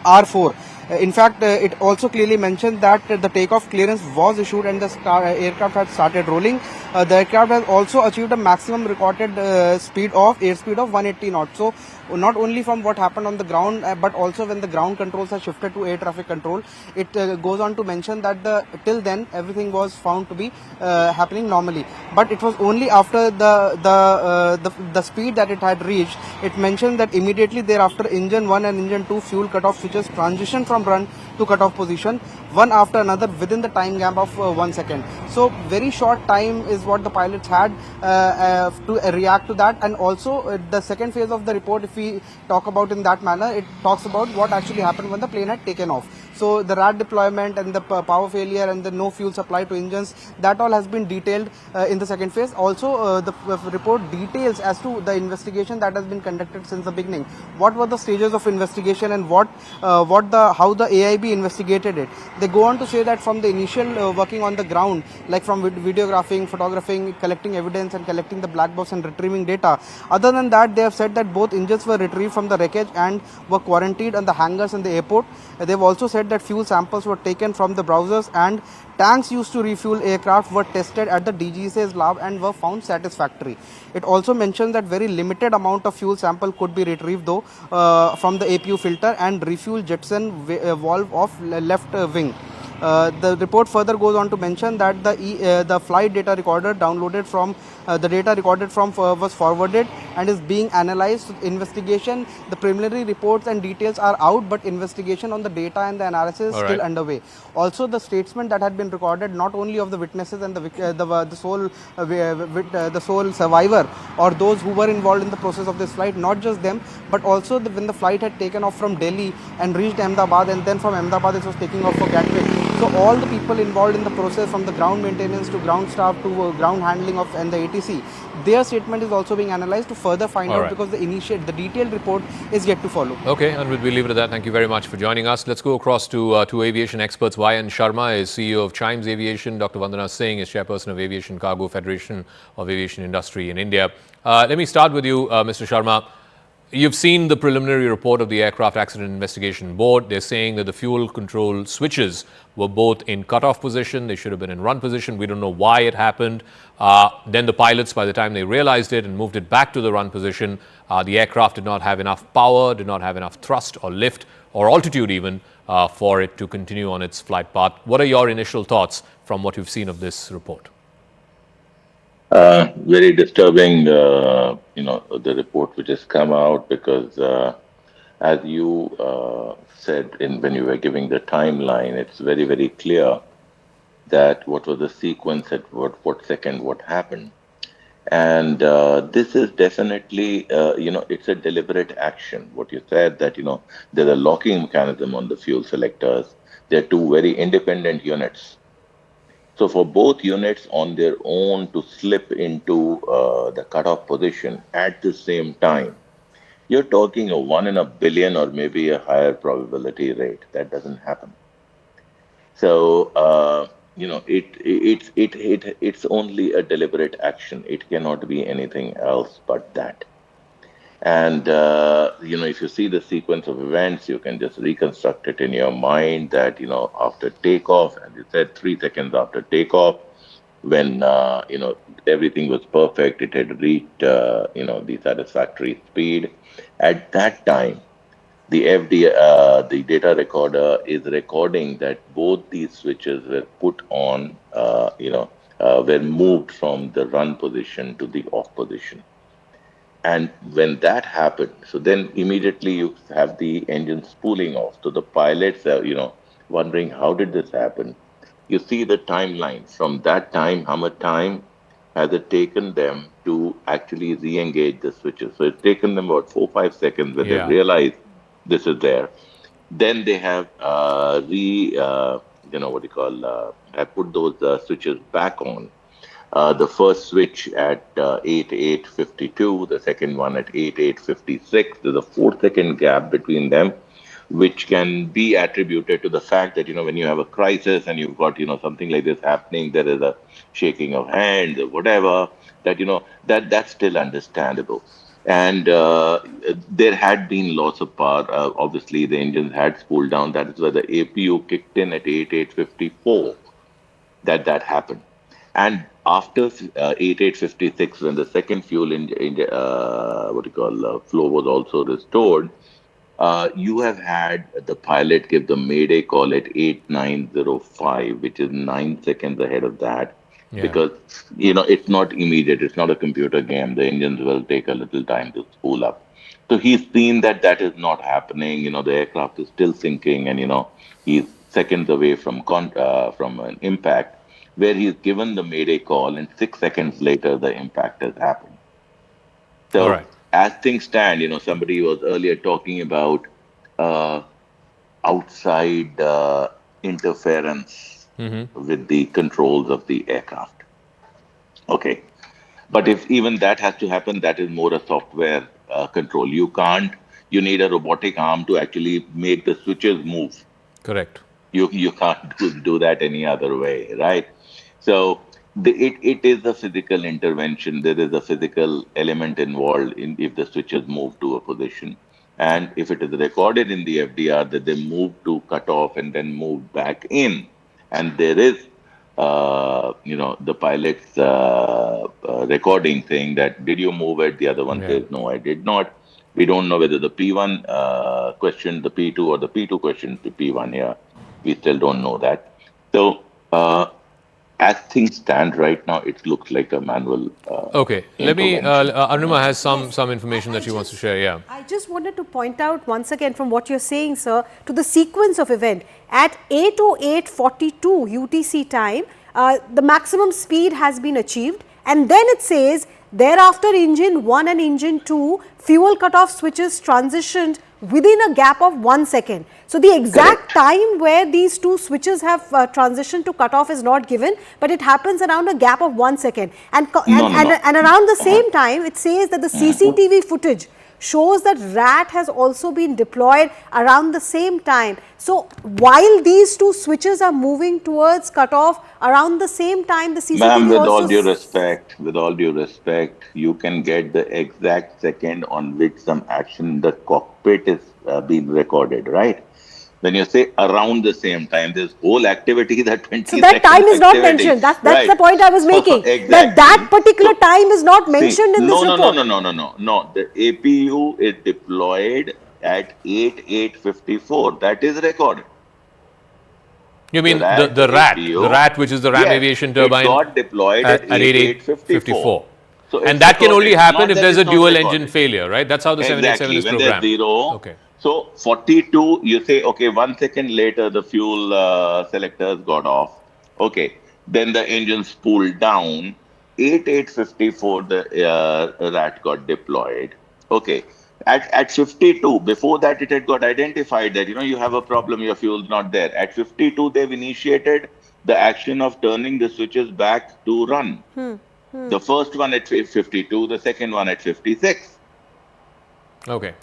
R4. In fact, it also clearly mentioned that the takeoff clearance was issued and the aircraft had started rolling. The aircraft has also achieved a maximum recorded airspeed of 180 knots. So, not only from what happened on the ground, but also when the ground controls are shifted to air traffic control, it goes on to mention that till then everything was found to be happening normally. But it was only after the speed that it had reached, it mentioned that immediately thereafter engine 1 and engine 2 fuel cutoff switches transition from run to cutoff position, one after another within the time gap of 1 second. So very short time is what the pilots had to react to that. And also the second phase of the report, if we talk about in that manner, it talks about what actually happened when the plane had taken off. So the RAT deployment and the power failure and the no fuel supply to engines, that all has been detailed in the second phase. Also the report details as to the investigation that has been conducted since the beginning. What were the stages of investigation and how the AIB investigated it. They go on to say that from the initial working on the ground, like from videographing, photographing, collecting evidence and collecting the black box and retrieving data. Other than that, they have said that both engines were retrieved from the wreckage and were quarantined on the hangars in the airport. They've also said that fuel samples were taken from the browsers and tanks used to refuel aircraft were tested at the DGCA's lab and were found satisfactory. It also mentions that very limited amount of fuel sample could be retrieved though from the APU filter and refuel jetson valve of left wing. The report further goes on to mention that the flight data recorder downloaded from was forwarded and is being analyzed. Investigation, the preliminary reports and details are out, but investigation on the data and the analysis is still underway. Also, the statement that had been recorded not only of the witnesses and the sole survivor or those who were involved in the process of this flight, not just them, but also when the flight had taken off from Delhi and reached Ahmedabad, and then from Ahmedabad it was taking off for Gatwick. So all the people involved in the process, from the ground maintenance to ground staff to ground handling and the ATC, their statement is also being analyzed to further find out, because the detailed report is yet to follow. Okay, and we'll leave it at that. Thank you very much for joining us. Let's go across to two aviation experts. YN Sharma is CEO of Chimes Aviation. Dr. Vandana Singh is chairperson of Aviation Cargo Federation of Aviation Industry in India. Let me start with you, Mr. Sharma. You've seen the preliminary report of the Aircraft Accident Investigation Board. They're saying that the fuel control switches were both in cutoff position. They should have been in run position. We don't know why it happened. Then the pilots, by the time they realized it and moved it back to the run position, the aircraft did not have enough power, did not have enough thrust or lift or altitude even for it to continue on its flight path. What are your initial thoughts from what you've seen of this report? Very disturbing, the report which has come out, because as you said when you were giving the timeline, it's very, very clear that what was the sequence at what second, what happened. And this is definitely, it's a deliberate action. What you said, that, there's a locking mechanism on the fuel selectors. They're two very independent units. So for both units on their own to slip into the cutoff position at the same time, You're talking a 1 in a billion or maybe a higher probability rate. That doesn't happen. So, it's only a deliberate action. It cannot be anything else but that. And, if you see the sequence of events, you can just reconstruct it in your mind that, after takeoff, as you said, 3 seconds after takeoff, when, everything was perfect, it had reached, the satisfactory speed. At that time, the data recorder is recording that both these switches were put on, were moved from the run position to the off position. And when that happened, so then immediately you have the engine spooling off. So the pilots are, wondering how did this happen? You see the timeline from that time, how much time has it taken them to actually re-engage the switches? So it's taken them about 4-5 seconds when they realize this is there. Then they have have put those switches back on. The first switch at 8852, the second one at 8856. There's a 4 second gap between them, which can be attributed to the fact that, when you have a crisis and you've got, something like this happening, there is a shaking of hands or whatever, that that's still understandable. And there had been loss of power. Obviously, the engines had spooled down. That is where the APU kicked in at 8854. That happened. And after 8856, when the second fuel flow was also restored, you have had the pilot give the Mayday call at 8905, which is 9 seconds ahead of that. Yeah. Because, it's not immediate. It's not a computer game. The engines will take a little time to spool up. So he's seen that is not happening. The aircraft is still sinking, and, he's seconds away from an impact, where he's given the Mayday call, and 6 seconds later, the impact has happened. So, as things stand, somebody was earlier talking about outside interference with the controls of the aircraft. Okay. But if even that has to happen, that is more a software control. You need a robotic arm to actually make the switches move. Correct. You can't do that any other way, right? So it is a physical intervention. There is a physical element involved if the switches move to a position. And if it is recorded in the FDR that they move to cut off and then move back in, and there is, the pilot's recording saying that, did you move it? The other one says, no, I did not. We don't know whether the P1 questioned the P2 or the P2 questioned the P1 here. We still don't know that. So, as things stand right now, it looks like a manual. Okay, let me. Arunima has some information that she wants to share. Yeah. I just wanted to point out once again from what you're saying, sir, to the sequence of event at 8:08:42 UTC time, the maximum speed has been achieved, and then it says thereafter engine 1 and engine 2 fuel cutoff switches transitioned within a gap of 1 second. So the exact time where these two switches have transitioned to cutoff is not given, but it happens around a gap of 1 second. And around the same time, it says that the CCTV footage shows that RAT has also been deployed around the same time. So while these two switches are moving towards cutoff around the same time, the CCTV Ma'am, with all due respect, you can get the exact second on which some action in the cockpit is being recorded, right? When you say around the same time, this whole activity that 20 So that time is not mentioned. That's the point I was making. Exactly. That particular time is not mentioned in this report. No. The APU is deployed at 8854. That is recorded. You mean the RAT, which is the Ram Aviation Turbine, it got deployed at 8854. So and that can only happen if there's a dual engine failure, right? That's how the 787 is programmed. When there's zero. Okay. So 42, you say, okay, 1 second later, the fuel selectors got off. Okay. Then the engine spooled down. 8854, the RAT got deployed. Okay. At 52, before that, it had got identified that, you have a problem, your fuel's not there. At 52, they've initiated the action of turning the switches back to run. The first one at 52, the second one at 56. Okay.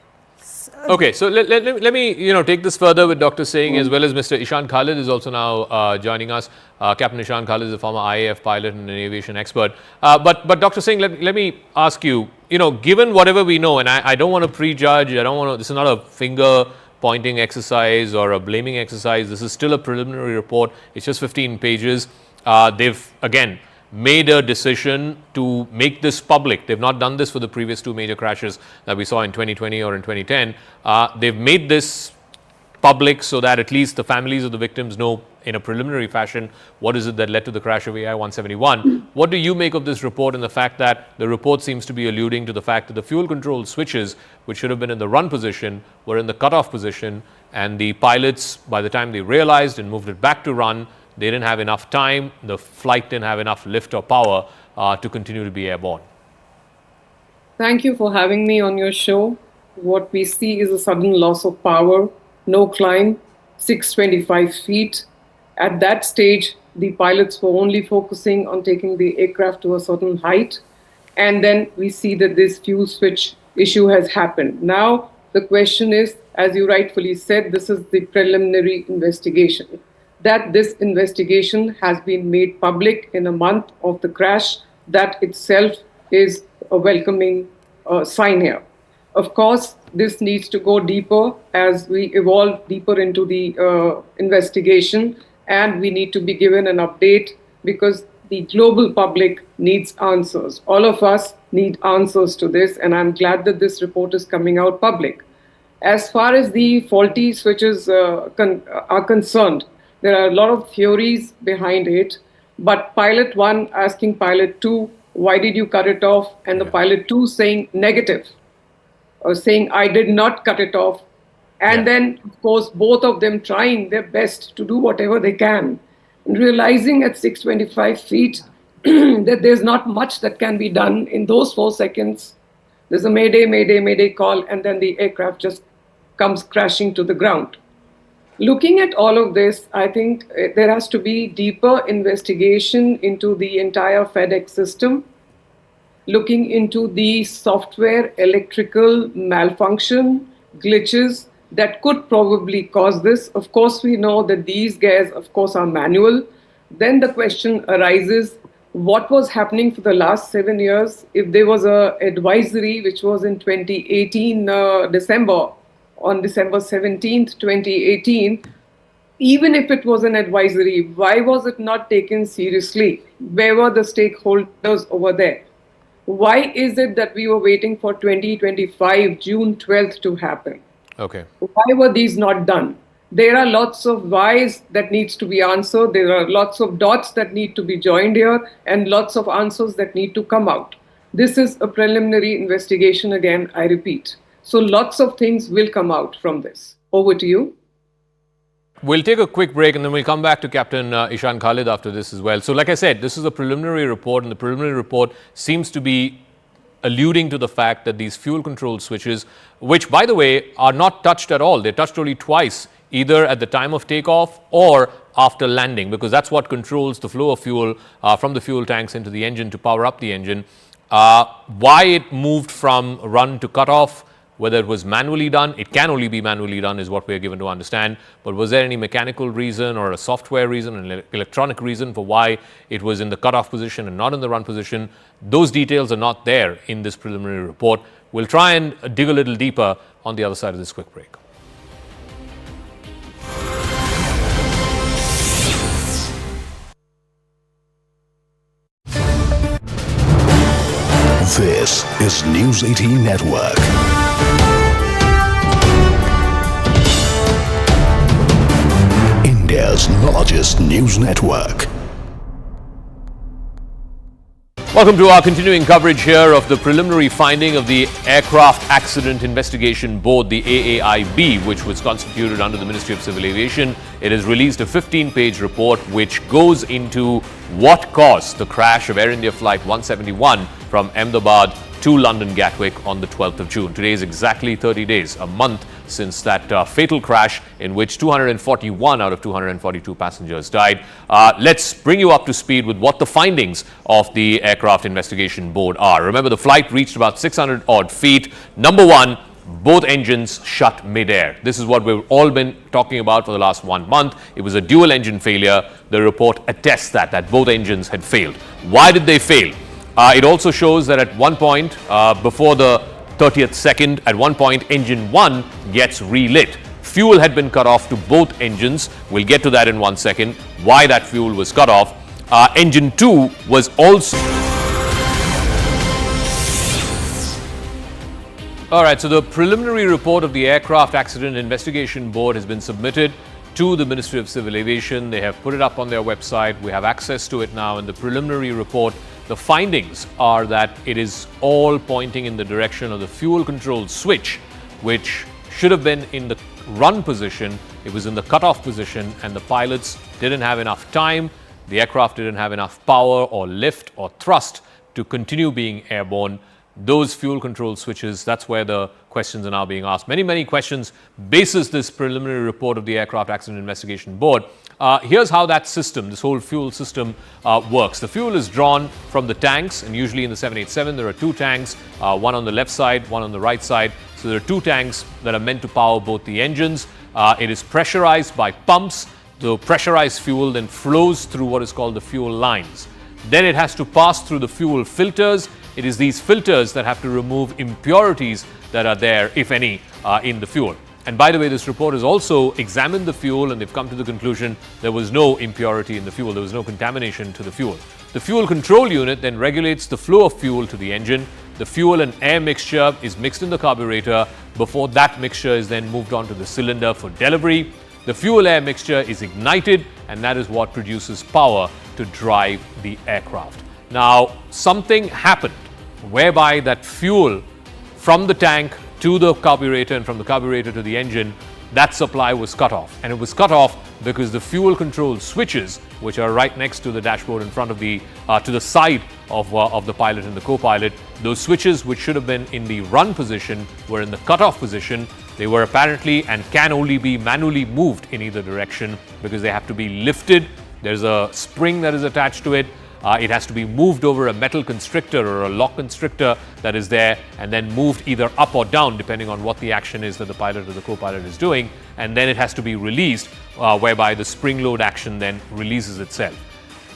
Okay, so let me take this further with Dr. Singh as well as Mr. Ishan Khalid is also now joining us. Captain Ishan Khalid is a former IAF pilot and an aviation expert. But Dr. Singh, let me ask you, given whatever we know, and I don't want to prejudge, this is not a finger pointing exercise or a blaming exercise. This is still a preliminary report. It's just 15 pages. They've, again, made a decision to make this public. They've not done this for the previous two major crashes that we saw in 2020 or in 2010. They've made this public so that at least the families of the victims know in a preliminary fashion what is it that led to the crash of AI-171. What do you make of this report and the fact that the report seems to be alluding to the fact that the fuel control switches, which should have been in the run position, were in the cutoff position, and the pilots, by the time they realized and moved it back to run, they didn't have enough time, the flight didn't have enough lift or power to continue to be airborne. Thank you for having me on your show. What we see is a sudden loss of power, no climb, 625 feet. At that stage, the pilots were only focusing on taking the aircraft to a certain height. And then we see that this fuel switch issue has happened. Now, the question is, as you rightfully said, this is the preliminary investigation. That this investigation has been made public in a month of the crash, that itself is a welcoming sign here. Of course, this needs to go deeper as we evolve deeper into the investigation, and we need to be given an update because the global public needs answers. All of us need answers to this, and I'm glad that this report is coming out public. As far as the faulty switches are concerned, there are a lot of theories behind it, but pilot 1 asking pilot 2, why did you cut it off? And the pilot 2 saying negative, or saying, I did not cut it off. And then, of course, both of them trying their best to do whatever they can, and realizing at 625 feet that there's not much that can be done in those 4 seconds. There's a mayday, mayday, mayday call, and then the aircraft just comes crashing to the ground. Looking at all of this, I think there has to be deeper investigation into the entire FedEx system, looking into the software, electrical malfunction, glitches that could probably cause this. Of course, we know that these gears, of course, are manual. Then the question arises, what was happening for the last 7 years? If there was an advisory, which was in 2018, December, on December 17th, 2018, even if it was an advisory, why was it not taken seriously? Where were the stakeholders over there? Why is it that we were waiting for 2025, June 12th to happen? Okay. Why were these not done? There are lots of whys that needs to be answered. There are lots of dots that need to be joined here and lots of answers that need to come out. This is a preliminary investigation again, I repeat. So lots of things will come out from this. Over to you. We'll take a quick break and then we'll come back to Captain Ishan Khalid after this as well. So like I said, this is a preliminary report, and the preliminary report seems to be alluding to the fact that these fuel control switches, which by the way are not touched at all, they're touched only twice, either at the time of takeoff or after landing, because that's what controls the flow of fuel from the fuel tanks into the engine to power up the engine. Why it moved from run to cutoff, whether it was manually done, it can only be manually done is what we are given to understand. But was there any mechanical reason or a software reason, an electronic reason for why it was in the cutoff position and not in the run position? Those details are not there in this preliminary report. We'll try and dig a little deeper on the other side of this quick break. This is News 18 Network. India's largest news network. Welcome to our continuing coverage here of the preliminary finding of the Aircraft Accident Investigation Board, the AAIB, which was constituted under the Ministry of Civil Aviation. It has released a 15-page report which goes into what caused the crash of Air India Flight 171 from Ahmedabad to London Gatwick on the 12th of June. Today is exactly 30 days, a month since that fatal crash in which 241 out of 242 passengers died. Let's bring you up to speed with what the findings of the Aircraft Investigation Board are. Remember, the flight reached about 600 odd feet. Number one, both engines shut mid-air. This is what we've all been talking about for the last 1 month. It was a dual engine failure. The report attests that both engines had failed. Why did they fail? It also shows that at one point, before the 30th second, at one point, engine 1 gets relit. Fuel had been cut off to both engines. We'll get to that in 1 second, why that fuel was cut off. Engine 2 was also... All right, so the preliminary report of the Aircraft Accident Investigation Board has been submitted to the Ministry of Civil Aviation. They have put it up on their website. We have access to it now. In the preliminary report, the findings are that it is all pointing in the direction of the fuel control switch, which should have been in the run position. It was in the cutoff position, and the pilots didn't have enough time. The aircraft didn't have enough power or lift or thrust to continue being airborne. Those fuel control switches, that's where the questions are now being asked. Many questions basis this preliminary report of the Aircraft Accident Investigation Board. Here's how that system, this whole fuel system works. The fuel is drawn from the tanks, and usually in the 787 there are 2 tanks, one on the left side, one on the right side. So there are 2 tanks that are meant to power both the engines. It is pressurized by pumps. The pressurized fuel then flows through what is called the fuel lines. Then it has to pass through the fuel filters. It is these filters that have to remove impurities that are there, if any, in the fuel. And by the way, this report has also examined the fuel, and they've come to the conclusion there was no impurity in the fuel. There was no contamination to the fuel. The fuel control unit then regulates the flow of fuel to the engine. The fuel and air mixture is mixed in the carburetor before that mixture is then moved on to the cylinder for delivery. The fuel-air mixture is ignited, and that is what produces power to drive the aircraft. Now, something happened whereby that fuel from the tank to the carburetor and from the carburetor to the engine, that supply was cut off. And it was cut off because the fuel control switches, which are right next to the dashboard in front of the, to the side of the pilot and the co-pilot, those switches which should have been in the run position were in the cut-off position. They were apparently and can only be manually moved in either direction because they have to be lifted. There's a spring that is attached to it. It has to be moved over a metal constrictor or a lock constrictor that is there, and then moved either up or down depending on what the action is that the pilot or the co-pilot is doing, and then it has to be released, whereby the spring load action then releases itself.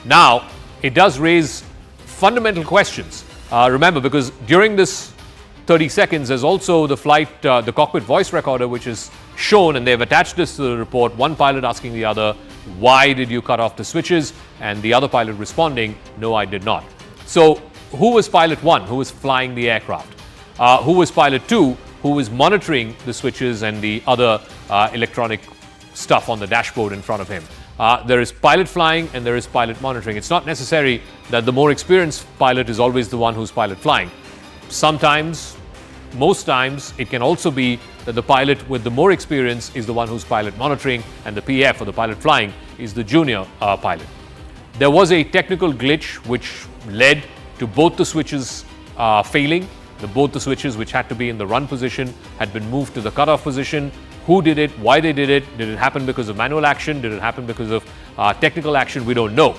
Now, it does raise fundamental questions. Remember, because during this 30 seconds, there's also the flight, the cockpit voice recorder, which is shown, and they've attached this to the report. One pilot asking the other, why did you cut off the switches? And the other pilot responding, no, I did not. So who was pilot 1, who was flying the aircraft? Who was pilot 2, who was monitoring the switches and the other electronic stuff on the dashboard in front of him? There is pilot flying and there is pilot monitoring. It's not necessary that the more experienced pilot is always the one who's pilot flying. Sometimes, most times, it can also be that the pilot with the more experience is the one who's pilot monitoring, and the PF, or the pilot flying, is the junior pilot. There was a technical glitch which led to both the switches failing. Both the switches which had to be in the run position had been moved to the cutoff position. Who did it? Why they did it? Did it happen because of manual action? Did it happen because of technical action? We don't know.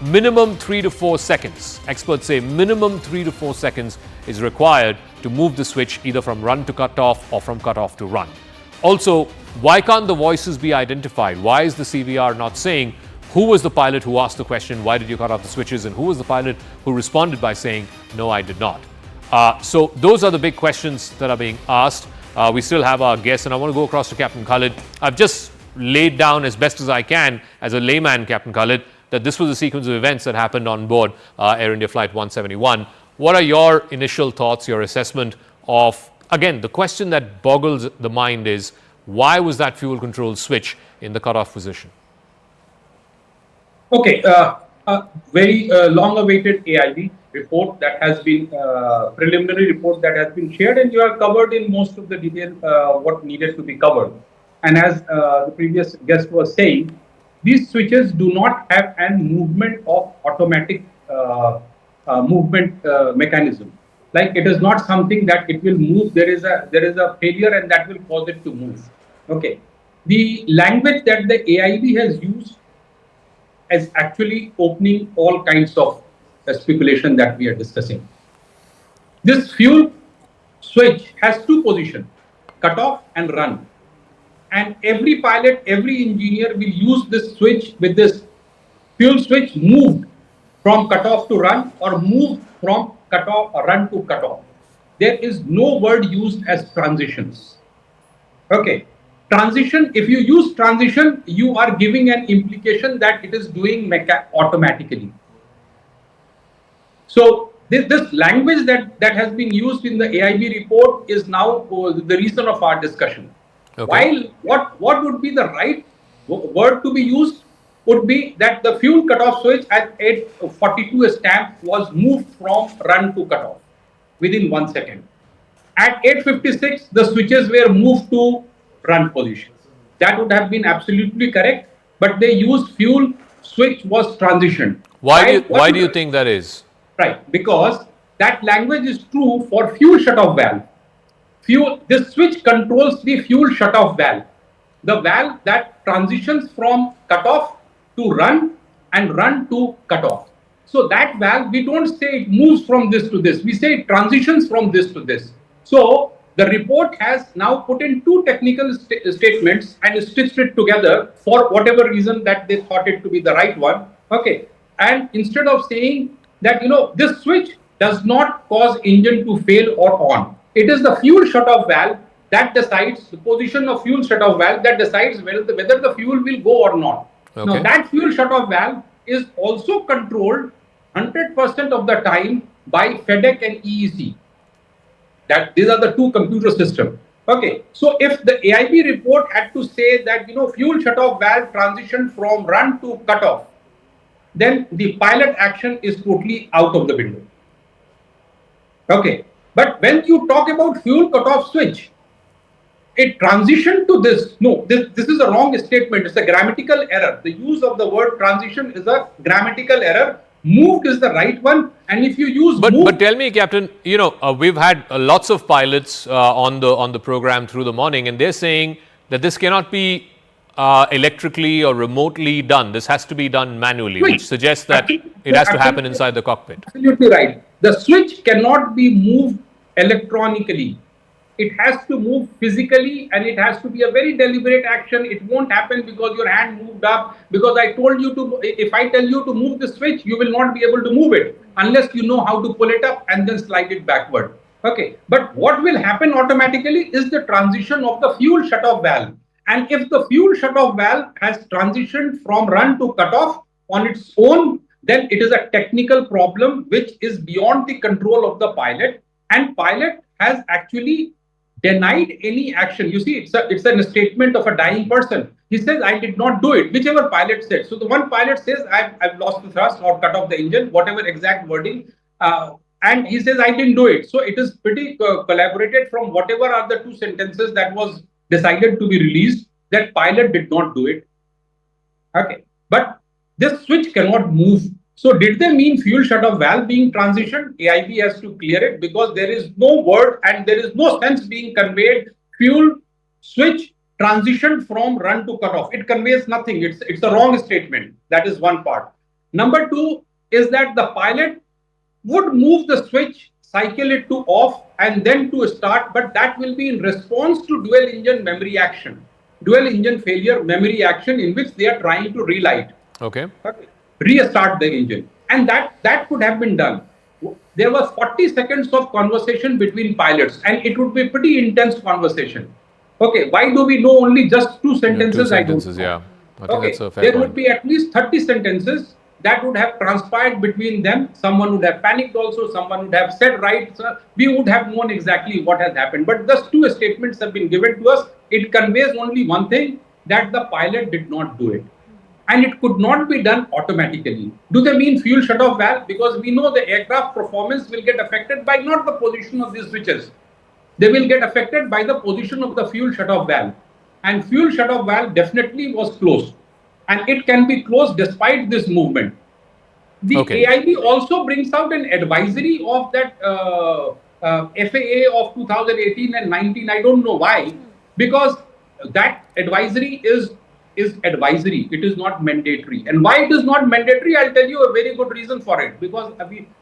Minimum 3 to 4 seconds. Experts say minimum 3 to 4 seconds is required to move the switch either from run to cutoff or from cutoff to run. Also, why can't the voices be identified? Why is the CVR not saying who was the pilot who asked the question, why did you cut off the switches, and who was the pilot who responded by saying, no, I did not? So those are the big questions that are being asked. We still have our guests, and I want to go across to Captain Khalid. I've just laid down as best as I can as a layman, Captain Khalid, that this was a sequence of events that happened on board Air India Flight 171. What are your initial thoughts, your assessment of, again, the question that boggles the mind is, why was that fuel control switch in the cutoff position? Okay, a very long-awaited AIB report that has been, preliminary report that has been shared, and you are covered in most of the detail what needed to be covered. And as the previous guest was saying, these switches do not have a movement of automatic movement mechanism. Like, it is not something that it will move. There is a failure and that will cause it to move. Okay. The language that the AIB has used is actually opening all kinds of speculation that we are discussing. This fuel switch has two positions, cut off and run. And every pilot, every engineer will use this switch with this fuel switch moved from cutoff to run or moved from cutoff or run to cutoff. There is no word used as transitions. Okay. Transition, if you use transition, you are giving an implication that it is doing automatically. So this language that has been used in the AIB report is now the reason of our discussion. Okay. While what would be the right word to be used would be that the fuel cutoff switch at 8:42 stamp was moved from run to cutoff within 1 second. At 8:56, the switches were moved to run position. That would have been absolutely correct, but they used fuel switch was transitioned. Why do you think that is? Right, because that language is true for fuel shutoff valve. This switch controls the fuel shutoff valve, the valve that transitions from cutoff to run and run to cutoff. So that valve, we don't say it moves from this to this, we say it transitions from this to this. So the report has now put in two technical statements and stitched it together for whatever reason that they thought it to be the right one. Okay, and instead of saying that this switch does not cause engine to fail or on, it is the fuel shutoff valve that decides the position of fuel shutoff valve that decides whether the fuel will go or not. Okay. Now that fuel shutoff valve is also controlled 100% of the time by FedEx and EEC. That these are the two computer systems. Okay, so if the AIB report had to say that fuel shutoff valve transition from run to cutoff, then the pilot action is totally out of the window. Okay, but when you talk about fuel cutoff switch, it transition to this. No, this is a wrong statement. It's a grammatical error. The use of the word transition is a grammatical error. Moved is the right one, and if you use but tell me, Captain, we've had lots of pilots on the program through the morning, and they're saying that this cannot be electrically or remotely done. This has to be done manually, which suggests that it has to happen inside the cockpit. Absolutely right. The switch cannot be moved electronically. It has to move physically, and it has to be a very deliberate action. It won't happen because your hand moved up, because I told you to, if I tell you to move the switch, you will not be able to move it unless you know how to pull it up and then slide it backward. Okay, but what will happen automatically is the transition of the fuel shutoff valve. And if the fuel shutoff valve has transitioned from run to cutoff on its own, then it is a technical problem which is beyond the control of the pilot, and pilot has actually denied any action. You see, it's a statement of a dying person. He says, I did not do it, whichever pilot said. So the one pilot says, I've lost the thrust or cut off the engine, whatever exact wording, and he says, I didn't do it. So it is pretty collaborated from whatever are the two sentences that was decided to be released, that pilot did not do it. Okay, but this switch cannot move. So did they mean fuel shutoff valve being transitioned? AIB has to clear it, because there is no word and there is no sense being conveyed. Fuel switch transition from run to cutoff. It conveys nothing. It's a wrong statement. That is one part. Number two is that the pilot would move the switch, cycle it to off and then to start, but that will be in response to dual engine memory action, dual engine failure memory action, in which they are trying to relight. Okay. Restart the engine, and that could have been done. There was 40 seconds of conversation between pilots, and it would be pretty intense conversation. Okay, why do we know only just two sentences? Yeah, 2 sentences, yeah. I think that's a fair there point. would be at least 30 sentences that would have transpired between them. Someone would have panicked also, someone would have said, right, sir, we would have known exactly what has happened. But just two statements have been given to us. It conveys only one thing, that the pilot did not do it. And it could not be done automatically. Do they mean fuel shutoff valve? Because we know the aircraft performance will get affected by not the position of these switches. They will get affected by the position of the fuel shutoff valve. And fuel shutoff valve definitely was closed. And it can be closed despite this movement. The AIB also brings out an advisory of that FAA of 2018 and 19. I don't know why. Because that advisory is advisory. It is not mandatory. And why it is not mandatory, I'll tell you a very good reason for it. Because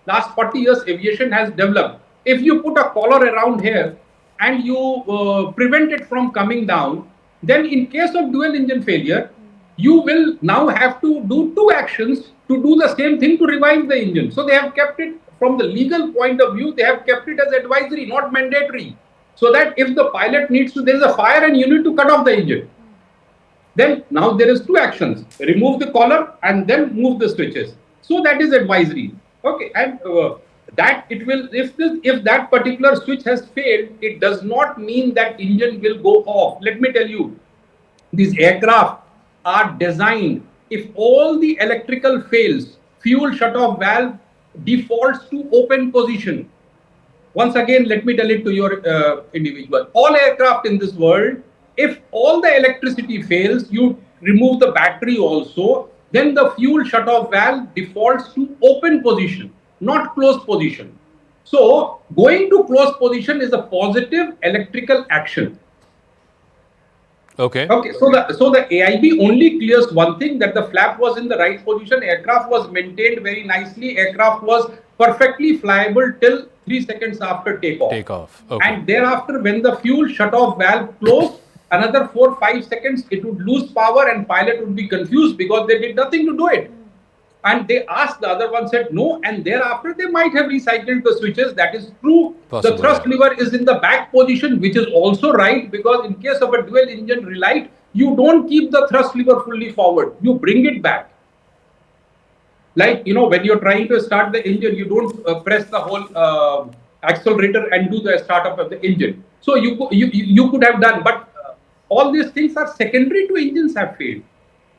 last 40 years, aviation has developed. If you put a collar around here and you prevent it from coming down, then in case of dual engine failure, you will now have to do two actions to do the same thing to revive the engine. So they have kept it from the legal point of view, they have kept it as advisory, not mandatory. So that if the pilot needs to, there is a fire and you need to cut off the engine. Then now there is two actions, remove the collar and then move the switches. So that is advisory. Okay, and that it will, if that particular switch has failed, it does not mean that engine will go off. Let me tell you, these aircraft are designed, if all the electrical fails, fuel shutoff valve defaults to open position. Once again, let me tell it to your individual. All aircraft in this world, if all the electricity fails, you remove the battery also, then the fuel shutoff valve defaults to open position, not closed position. So going to closed position is a positive electrical action. Okay. Okay. So the AIB only clears one thing, that the flap was in the right position, aircraft was maintained very nicely, aircraft was perfectly flyable till 3 seconds after takeoff. Okay. And thereafter, when the fuel shutoff valve closed, another 4-5 seconds, it would lose power and pilot would be confused because they did nothing to do it. And they asked, the other one said no, and thereafter they might have recycled the switches. That is true. Possible, the thrust lever is in the back position, which is also right, because in case of a dual engine relight, you don't keep the thrust lever fully forward, you bring it back. Like, you know, when you're trying to start the engine, you don't press the whole accelerator and do the startup of the engine. So you could have done, but all these things are secondary to engines have failed,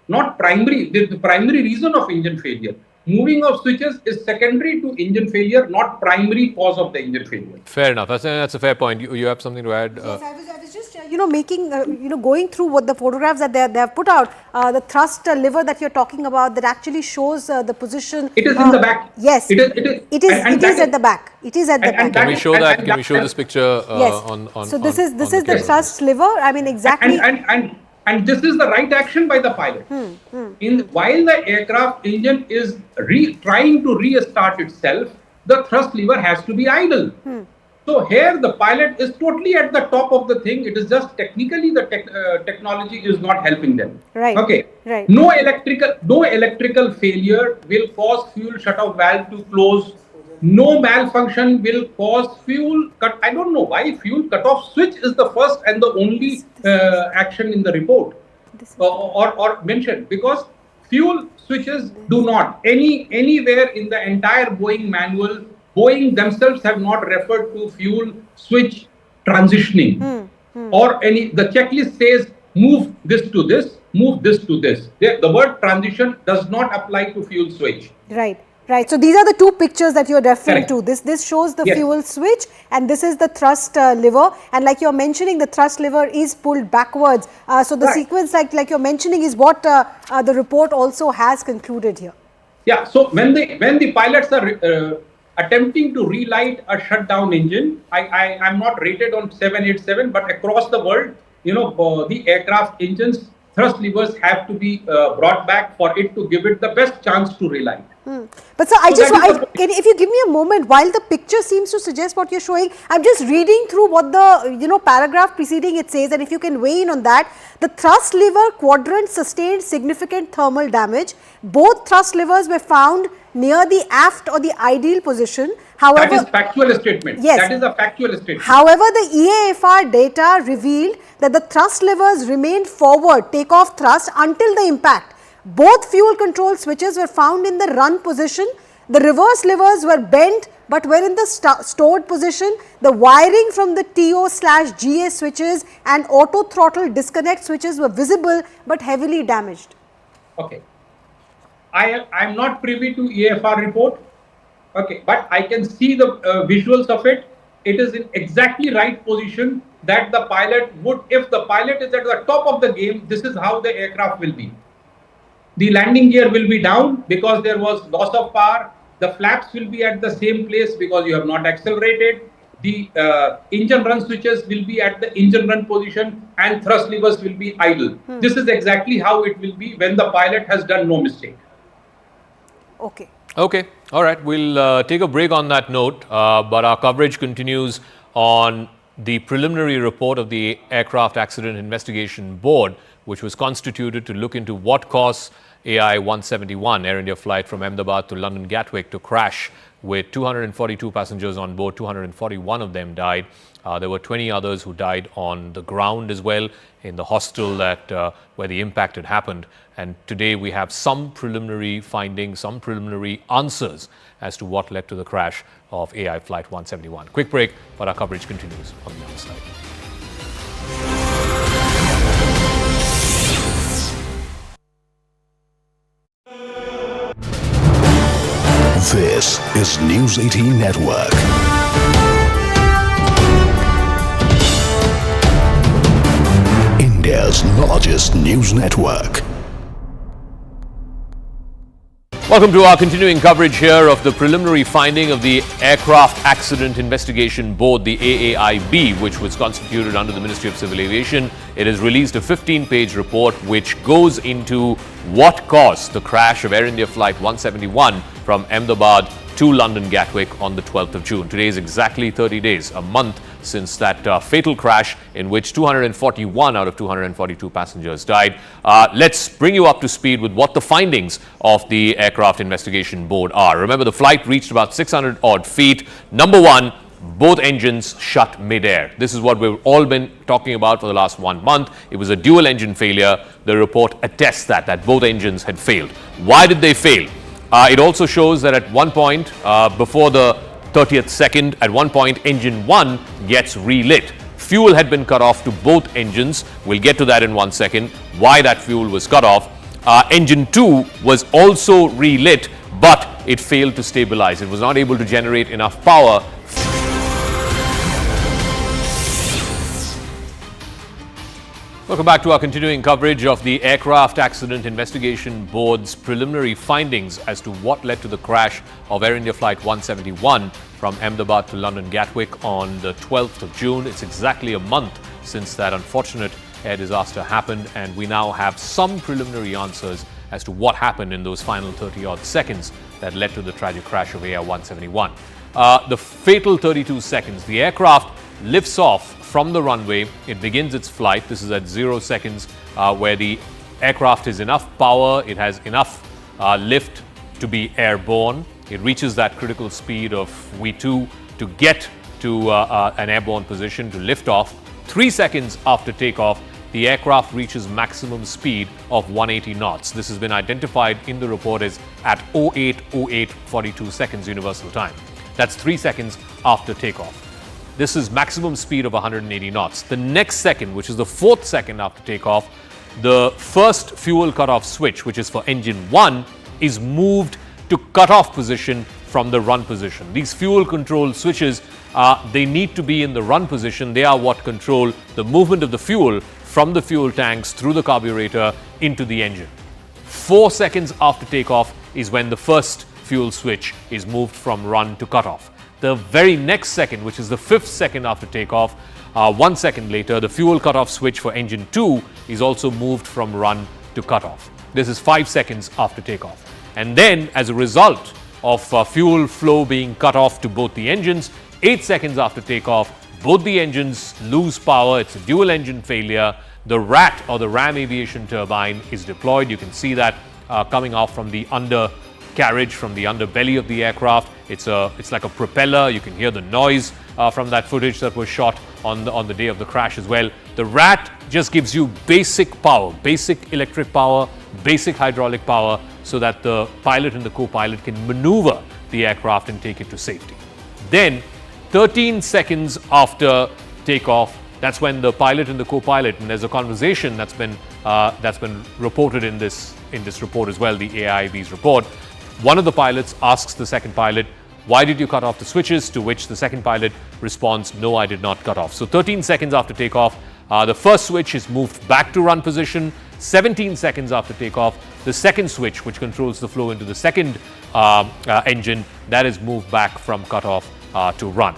not primary. The primary reason of engine failure. Moving of switches is secondary to engine failure, not primary cause of the engine failure. Fair enough. That's a fair point. You have something to add? Yes, I was just making going through what the photographs that they have put out, the thrust lever that you're talking about, that actually shows the position. It is in the back. Yes, it is at the back. It is at the back. Can we show that? Can we show this picture? Yes. On so this is the thrust lever. I mean, exactly. And this is the right action by the pilot. While the aircraft engine is trying to restart itself, the thrust lever has to be idle. So here the pilot is totally at the top of the thing. It is just technically the technology is not helping them. Right. Okay. Right. No electrical failure will cause fuel shutoff valve to close. No malfunction will cause fuel cut. I don't know why fuel cutoff switch is the first and the only action in the report or mentioned, because fuel switches do not anywhere in the entire Boeing manual. Boeing themselves have not referred to fuel switch transitioning or the checklist says move this to this, move this to this. The word transition does not apply to fuel switch. Right. Right. So these are the two pictures that you're referring Correct. to. This shows the fuel switch, and this is the thrust lever. And like you're mentioning, the thrust lever is pulled backwards. So the sequence, like you're mentioning, is what the report also has concluded here. Yeah. So when the pilots are attempting to relight a shutdown engine, I'm not rated on 787, but across the world, the aircraft engines thrust levers have to be brought back for it to give it the best chance to relight. But sir, if you give me a moment, while the picture seems to suggest what you're showing, I'm just reading through what the paragraph preceding it says, and if you can weigh in on that. The thrust lever quadrant sustained significant thermal damage. Both thrust levers were found near the aft or the ideal position. However, that is factual statement. Yes. That is a factual statement. However, the EAFR data revealed that the thrust levers remained forward takeoff thrust until the impact. Both fuel control switches were found in the run position. The reverse levers were bent but were in the stored position. The wiring from the TO/GA switches and auto throttle disconnect switches were visible but heavily damaged. Okay. I am not privy to EAFR report. Okay, but I can see the visuals of it. It is in exactly right position that the pilot would, if the pilot is at the top of the game, this is how the aircraft will be. The landing gear will be down because there was loss of power. The flaps will be at the same place because you have not accelerated. The engine run switches will be at the engine run position and thrust levers will be idle. This is exactly how it will be when the pilot has done no mistake. Okay. Okay, all right. We'll take a break on that note, but our coverage continues on the preliminary report of the Aircraft Accident Investigation Board, which was constituted to look into what caused AI 171, Air India flight from Ahmedabad to London Gatwick, to crash with 242 passengers on board. 241 of them died. There were 20 others who died on the ground as well, in the hostel that where the impact had happened. And today we have some preliminary findings, some preliminary answers as to what led to the crash of AI Flight 171. Quick break, but our coverage continues on the other side. This is News 18 Network. India's largest news network. Welcome to our continuing coverage here of the preliminary finding of the Aircraft Accident Investigation Board, the AAIB, which was constituted under the Ministry of Civil Aviation. It has released a 15-page report which goes into what caused the crash of Air India Flight 171 from Ahmedabad to London Gatwick on the 12th of June. Today is exactly 30 days, a month since that fatal crash in which 241 out of 242 passengers died. Let's bring you up to speed with what the findings of the Aircraft Investigation Board are. Remember, the flight reached about 600 odd feet. Number one, both engines shut mid-air. This is what we've all been talking about for the last 1 month. It was a dual engine failure. The report attests that both engines had failed. Why did they fail? It also shows that at one point, before the 30th second, at one point, engine 1 gets relit. Fuel had been cut off to both engines. We'll get to that in 1 second, why that fuel was cut off. Engine 2 was also relit, but it failed to stabilize. It was not able to generate enough power. Welcome back to our continuing coverage of the Aircraft Accident Investigation Board's preliminary findings as to what led to the crash of Air India Flight 171 from Ahmedabad to London Gatwick on the 12th of June. It's exactly a month since that unfortunate air disaster happened, and we now have some preliminary answers as to what happened in those final 30-odd seconds that led to the tragic crash of AIR 171. The fatal 32 seconds, the aircraft lifts off from the runway. It begins its flight. This is at 0 seconds, where the aircraft has enough power, it has enough lift to be airborne. It reaches that critical speed of V2 to get to an airborne position to lift off. 3 seconds after takeoff, the aircraft reaches maximum speed of 180 knots. This has been identified in the report as at 08:08:42 seconds universal time. That's 3 seconds after takeoff. This is maximum speed of 180 knots. The next second, which is the 4th second after takeoff, the first fuel cutoff switch, which is for engine 1, is moved to cutoff position from the run position. These fuel control switches, they need to be in the run position. They are what control the movement of the fuel from the fuel tanks through the carburetor into the engine. 4 seconds after takeoff is when the first fuel switch is moved from run to cutoff. The very next second, which is the 5th second after takeoff, 1 second later, the fuel cutoff switch for engine 2 is also moved from run to cutoff. This is 5 seconds after takeoff. And then, as a result of fuel flow being cut off to both the engines, 8 seconds after takeoff, both the engines lose power. It's a dual engine failure. The RAT, or the Ram Aviation Turbine, is deployed. You can see that coming off from the undercarriage, from the underbelly of the aircraft. It's like a propeller. You can hear the noise from that footage that was shot on the day of the crash as well. The RAT just gives you basic power, basic electric power, basic hydraulic power, so that the pilot and the co-pilot can maneuver the aircraft and take it to safety. Then, 13 seconds after takeoff, that's when the pilot and the co-pilot, and there's a conversation that's been reported in this report as well, the AIB's report. One of the pilots asks the second pilot, "Why did you cut off the switches?" To which the second pilot responds, "No, I did not cut off." So 13 seconds after takeoff, the first switch is moved back to run position. 17 seconds after takeoff, the second switch, which controls the flow into the second engine, that is moved back from cutoff to run.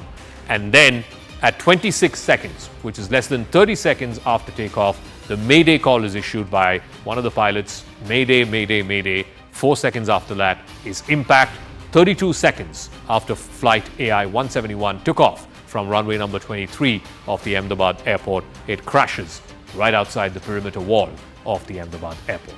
And then at 26 seconds, which is less than 30 seconds after takeoff, the Mayday call is issued by one of the pilots. Mayday, Mayday, Mayday. 4 seconds after that is impact. 32 seconds after flight AI-171 took off from runway number 23 of the Ahmedabad airport, it crashes right outside the perimeter wall of the Ahmedabad airport.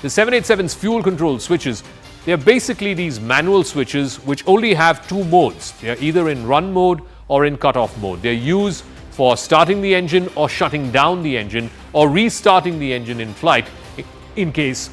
The 787's fuel control switches, they are basically these manual switches which only have two modes. They are either in run mode or in cutoff mode. They are used for starting the engine or shutting down the engine or restarting the engine in flight in case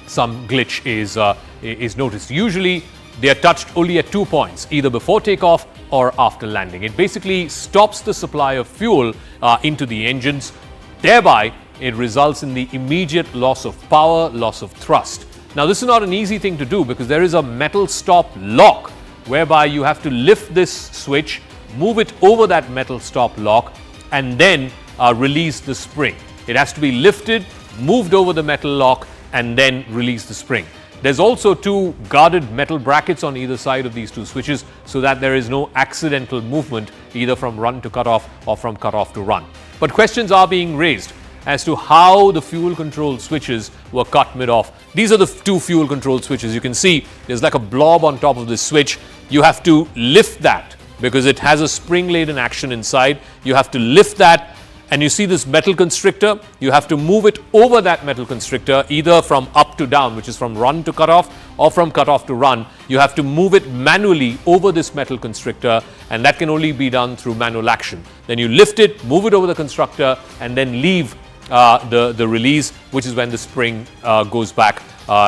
some glitch is noticed. Usually they are touched only at 2 points, either before takeoff or after landing. It basically stops the supply of fuel into the engines. Thereby, it results in the immediate loss of power, loss of thrust. Now, this is not an easy thing to do because there is a metal stop lock whereby you have to lift this switch, move it over that metal stop lock, and then release the spring. It has to be lifted, moved over the metal lock, and then release the spring. There's also two guarded metal brackets on either side of these two switches so that there is no accidental movement either from run to cutoff or from cutoff to run. But questions are being raised as to how the fuel control switches were cut mid-off. These are the two fuel control switches. You can see there's like a blob on top of this switch. You have to lift that because it has a spring-laden action inside. You have to lift that, and you see this metal constrictor. You have to move it over that metal constrictor either from up to down, which is from run to cutoff, or from cutoff to run. You have to move it manually over this metal constrictor, and that can only be done through manual action. Then you lift it, move it over the constructor, and then leave the release, which is when the spring goes back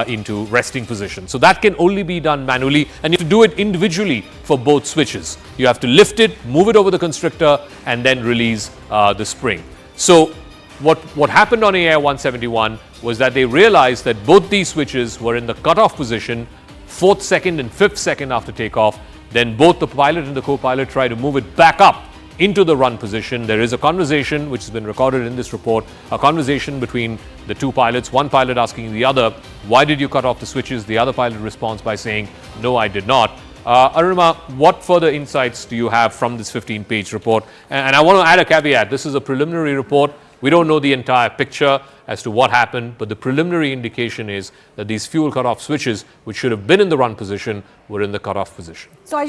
into resting position. So that can only be done manually, and you have to do it individually for both switches. You have to lift it, move it over the constrictor, and then release the spring. So what happened on AI-171 was that they realized that both these switches were in the cutoff position 4th second and 5th second after takeoff. Then both the pilot and the co-pilot tried to move it back up into the run position. There is a conversation which has been recorded in this report, a conversation between the two pilots, one pilot asking the other, why did you cut off the switches? The other pilot responds by saying, no, I did not. Arima, what further insights do you have from this 15-page report? And I want to add a caveat. This is a preliminary report. We don't know the entire picture as to what happened, but the preliminary indication is that these fuel cutoff switches, which should have been in the run position, were in the cutoff position. So I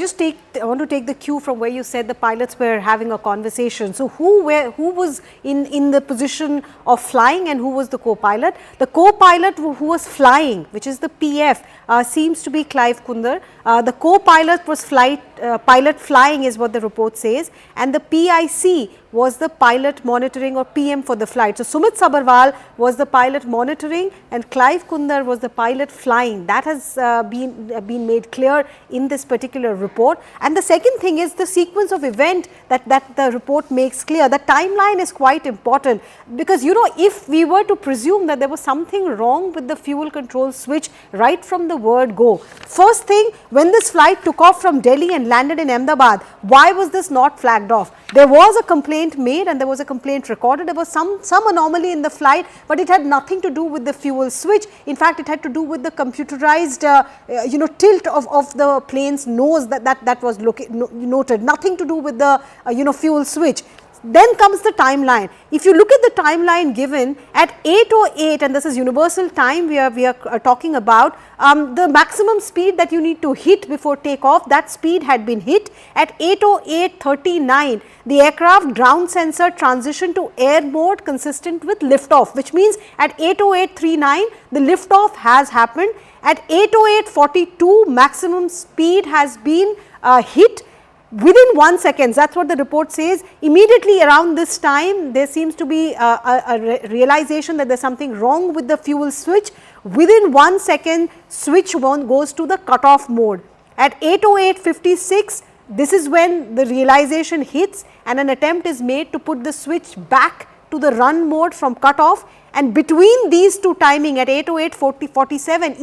want to take the cue from where you said the pilots were having a conversation. So who was in the position of flying and who was the co-pilot? The co-pilot who was flying, which is the PF, seems to be Clive Kundar. The co-pilot was pilot flying is what the report says, and the PIC was the pilot monitoring or PM for the flight. So Sumit Sabharwal was the pilot monitoring and Clive Kundar was the pilot flying. That has been made clear in this particular report. And the second thing is the sequence of event that the report makes clear. The timeline is quite important because, you know, if we were to presume that there was something wrong with the fuel control switch right from the word go. First thing, when this flight took off from Delhi and landed in Ahmedabad, why was this not flagged off? There was a complaint made and there was a complaint recorded. There was some anomaly in the flight, but it had nothing to do with the fuel switch. In fact, it had to do with the computerized tilt of the plane's nose that was noted. Nothing to do with the fuel switch. Then comes the timeline. If you look at the timeline given at 8:08, and this is universal time we are talking about, the maximum speed that you need to hit before takeoff, that speed had been hit. At 8:08:39, the aircraft ground sensor transitioned to air mode consistent with liftoff, which means at 8:08:39, the liftoff has happened. At 8:08:42, maximum speed has been hit. Within 1 second, that's what the report says. Immediately around this time, there seems to be a realization that there's something wrong with the fuel switch. Within 1 second, switch one goes to the cutoff mode. At 8:08:56, this is when the realization hits and an attempt is made to put the switch back to the run mode from cutoff. And between these two timing at 8:08:47,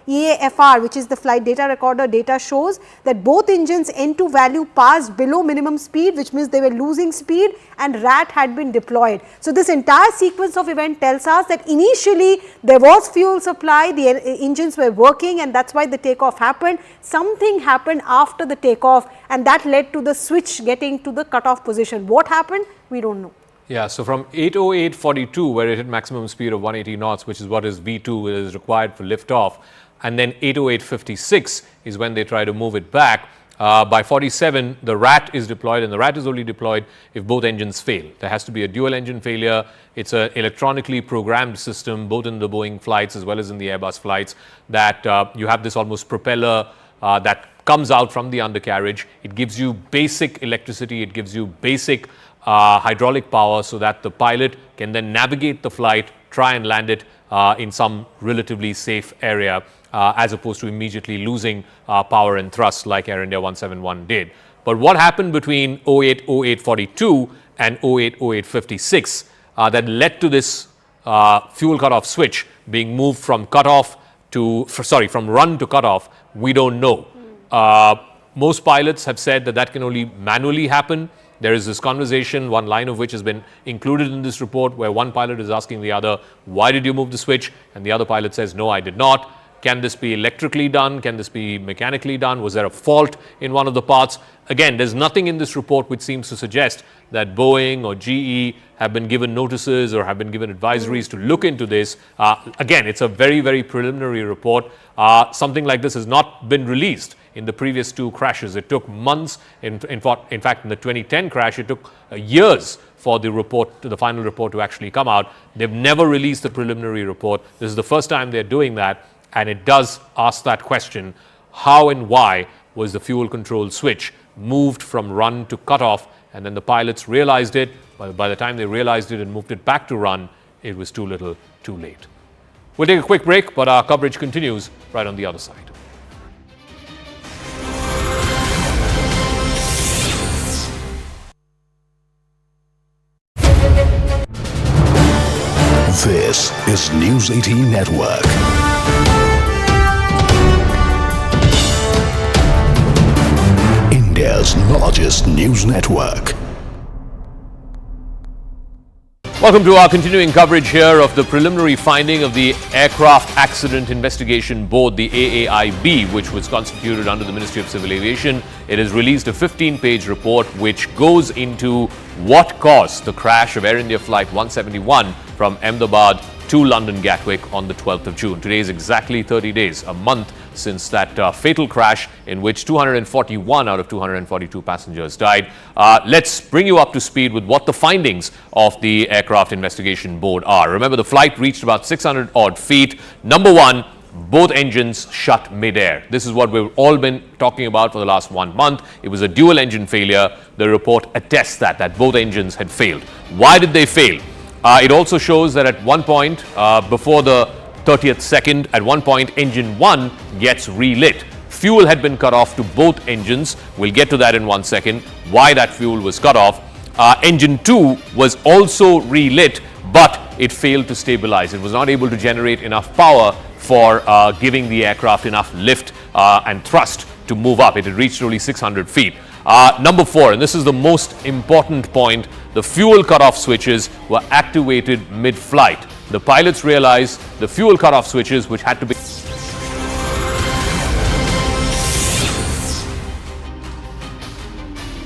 EAFR, which is the flight data recorder data, shows that both engines N2 value passed below minimum speed, which means they were losing speed, and RAT had been deployed. So this entire sequence of event tells us that initially there was fuel supply, the engines were working, and that's why the takeoff happened. Something happened after the takeoff, and that led to the switch getting to the cutoff position. What happened? We don't know. Yeah, so from 808.42, where it hit maximum speed of 180 knots, which is what is V2 is required for liftoff, and then 808.56 is when they try to move it back. By 47, the RAT is deployed, and the RAT is only deployed if both engines fail. There has to be a dual engine failure. It's an electronically programmed system, both in the Boeing flights as well as in the Airbus flights, that you have this almost propeller that comes out from the undercarriage. It gives you basic electricity, it gives you basic hydraulic power so that the pilot can then navigate the flight, try and land it in some relatively safe area, as opposed to immediately losing power and thrust like Air India 171 did. But what happened between 08.42 and 08.56 that led to this fuel cutoff switch being moved from from run to cutoff, we don't know. Most pilots have said that that can only manually happen. There is this conversation, one line of which has been included in this report, where one pilot is asking the other, why did you move the switch? And the other pilot says, no, I did not. Can this be electrically done? Can this be mechanically done? Was there a fault in one of the parts? Again, there's nothing in this report which seems to suggest that Boeing or GE have been given notices or have been given advisories to look into this. Again, it's a very, very preliminary report. Something like this has not been released in the previous two crashes. It took months. In fact, in the 2010 crash, it took years for the final report to actually come out. They've never released the preliminary report. This is the first time they're doing that, and it does ask that question: how and why was the fuel control switch moved from run to cutoff? And then the pilots realized it. By the time they realized it and moved it back to run, it was too little, too late. We'll take a quick break, but our coverage continues right on the other side. This is News 18 Network. India's largest news network. Welcome to our continuing coverage here of the preliminary finding of the Aircraft Accident Investigation Board, the AAIB, which was constituted under the Ministry of Civil Aviation. It has released a 15-page report which goes into what caused the crash of Air India Flight 171 from Ahmedabad to London Gatwick on the 12th of June. Today is exactly 30 days, a month since that fatal crash in which 241 out of 242 passengers died. Let's bring you up to speed with what the findings of the Aircraft Investigation Board are. Remember, the flight reached about 600 odd feet. Number one, both engines shut mid-air. This is what we've all been talking about for the last 1 month. It was a dual engine failure. The report attests that both engines had failed. Why did they fail? It also shows that at one point, before the 30th second, at one point, engine 1 gets relit. Fuel had been cut off to both engines. We'll get to that in 1 second, why that fuel was cut off. Engine 2 was also relit, but it failed to stabilize. It was not able to generate enough power for giving the aircraft enough lift and thrust to move up. It had reached only 600 feet. Number 4, and this is the most important point, the fuel cutoff switches were activated mid-flight. The pilots realized the fuel cutoff switches, which had to be...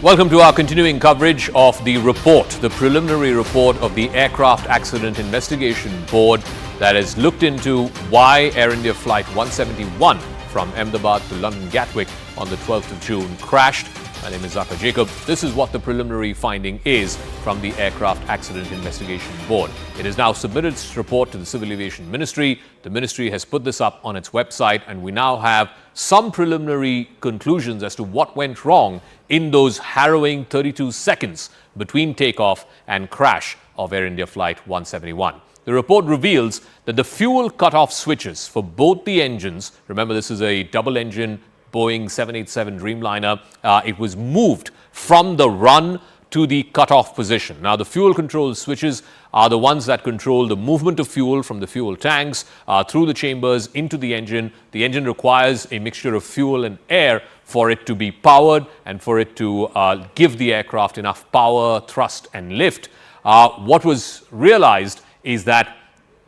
Welcome to our continuing coverage of the report, the preliminary report of the Aircraft Accident Investigation Board that has looked into why Air India Flight 171 from Ahmedabad to London Gatwick on the 12th of June crashed. My name is Zaka Jacob. This is what the preliminary finding is from the Aircraft Accident Investigation Board. It has now submitted its report to the Civil Aviation Ministry. The Ministry has put this up on its website, and we now have some preliminary conclusions as to what went wrong in those harrowing 32 seconds between takeoff and crash of Air India Flight 171. The report reveals that the fuel cutoff switches for both the engines, remember this is a double-engine Boeing 787 Dreamliner, it was moved from the run to the cutoff position. Now, the fuel control switches are the ones that control the movement of fuel from the fuel tanks through the chambers into the engine. The engine requires a mixture of fuel and air for it to be powered and for it to give the aircraft enough power, thrust and lift. What was realized is that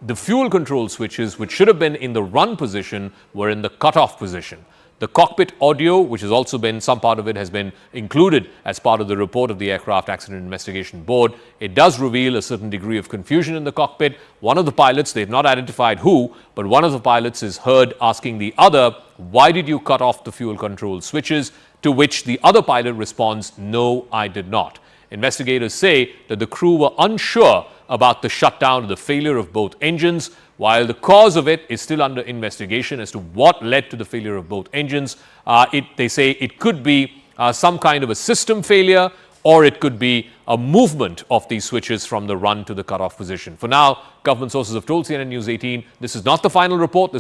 the fuel control switches, which should have been in the run position, were in the cutoff position. The cockpit audio, which has also been, some part of it has been included as part of the report of the Aircraft Accident Investigation Board. It does reveal a certain degree of confusion in the cockpit. One of the pilots, they've not identified who, but one of the pilots is heard asking the other, "Why did you cut off the fuel control switches?" To which the other pilot responds, "No, I did not." Investigators say that the crew were unsure about the shutdown or the failure of both engines. While the cause of it is still under investigation as to what led to the failure of both engines, they say it could be some kind of a system failure, or it could be a movement of these switches from the run to the cutoff position. For now, government sources have told CNN News 18 this is not the final report.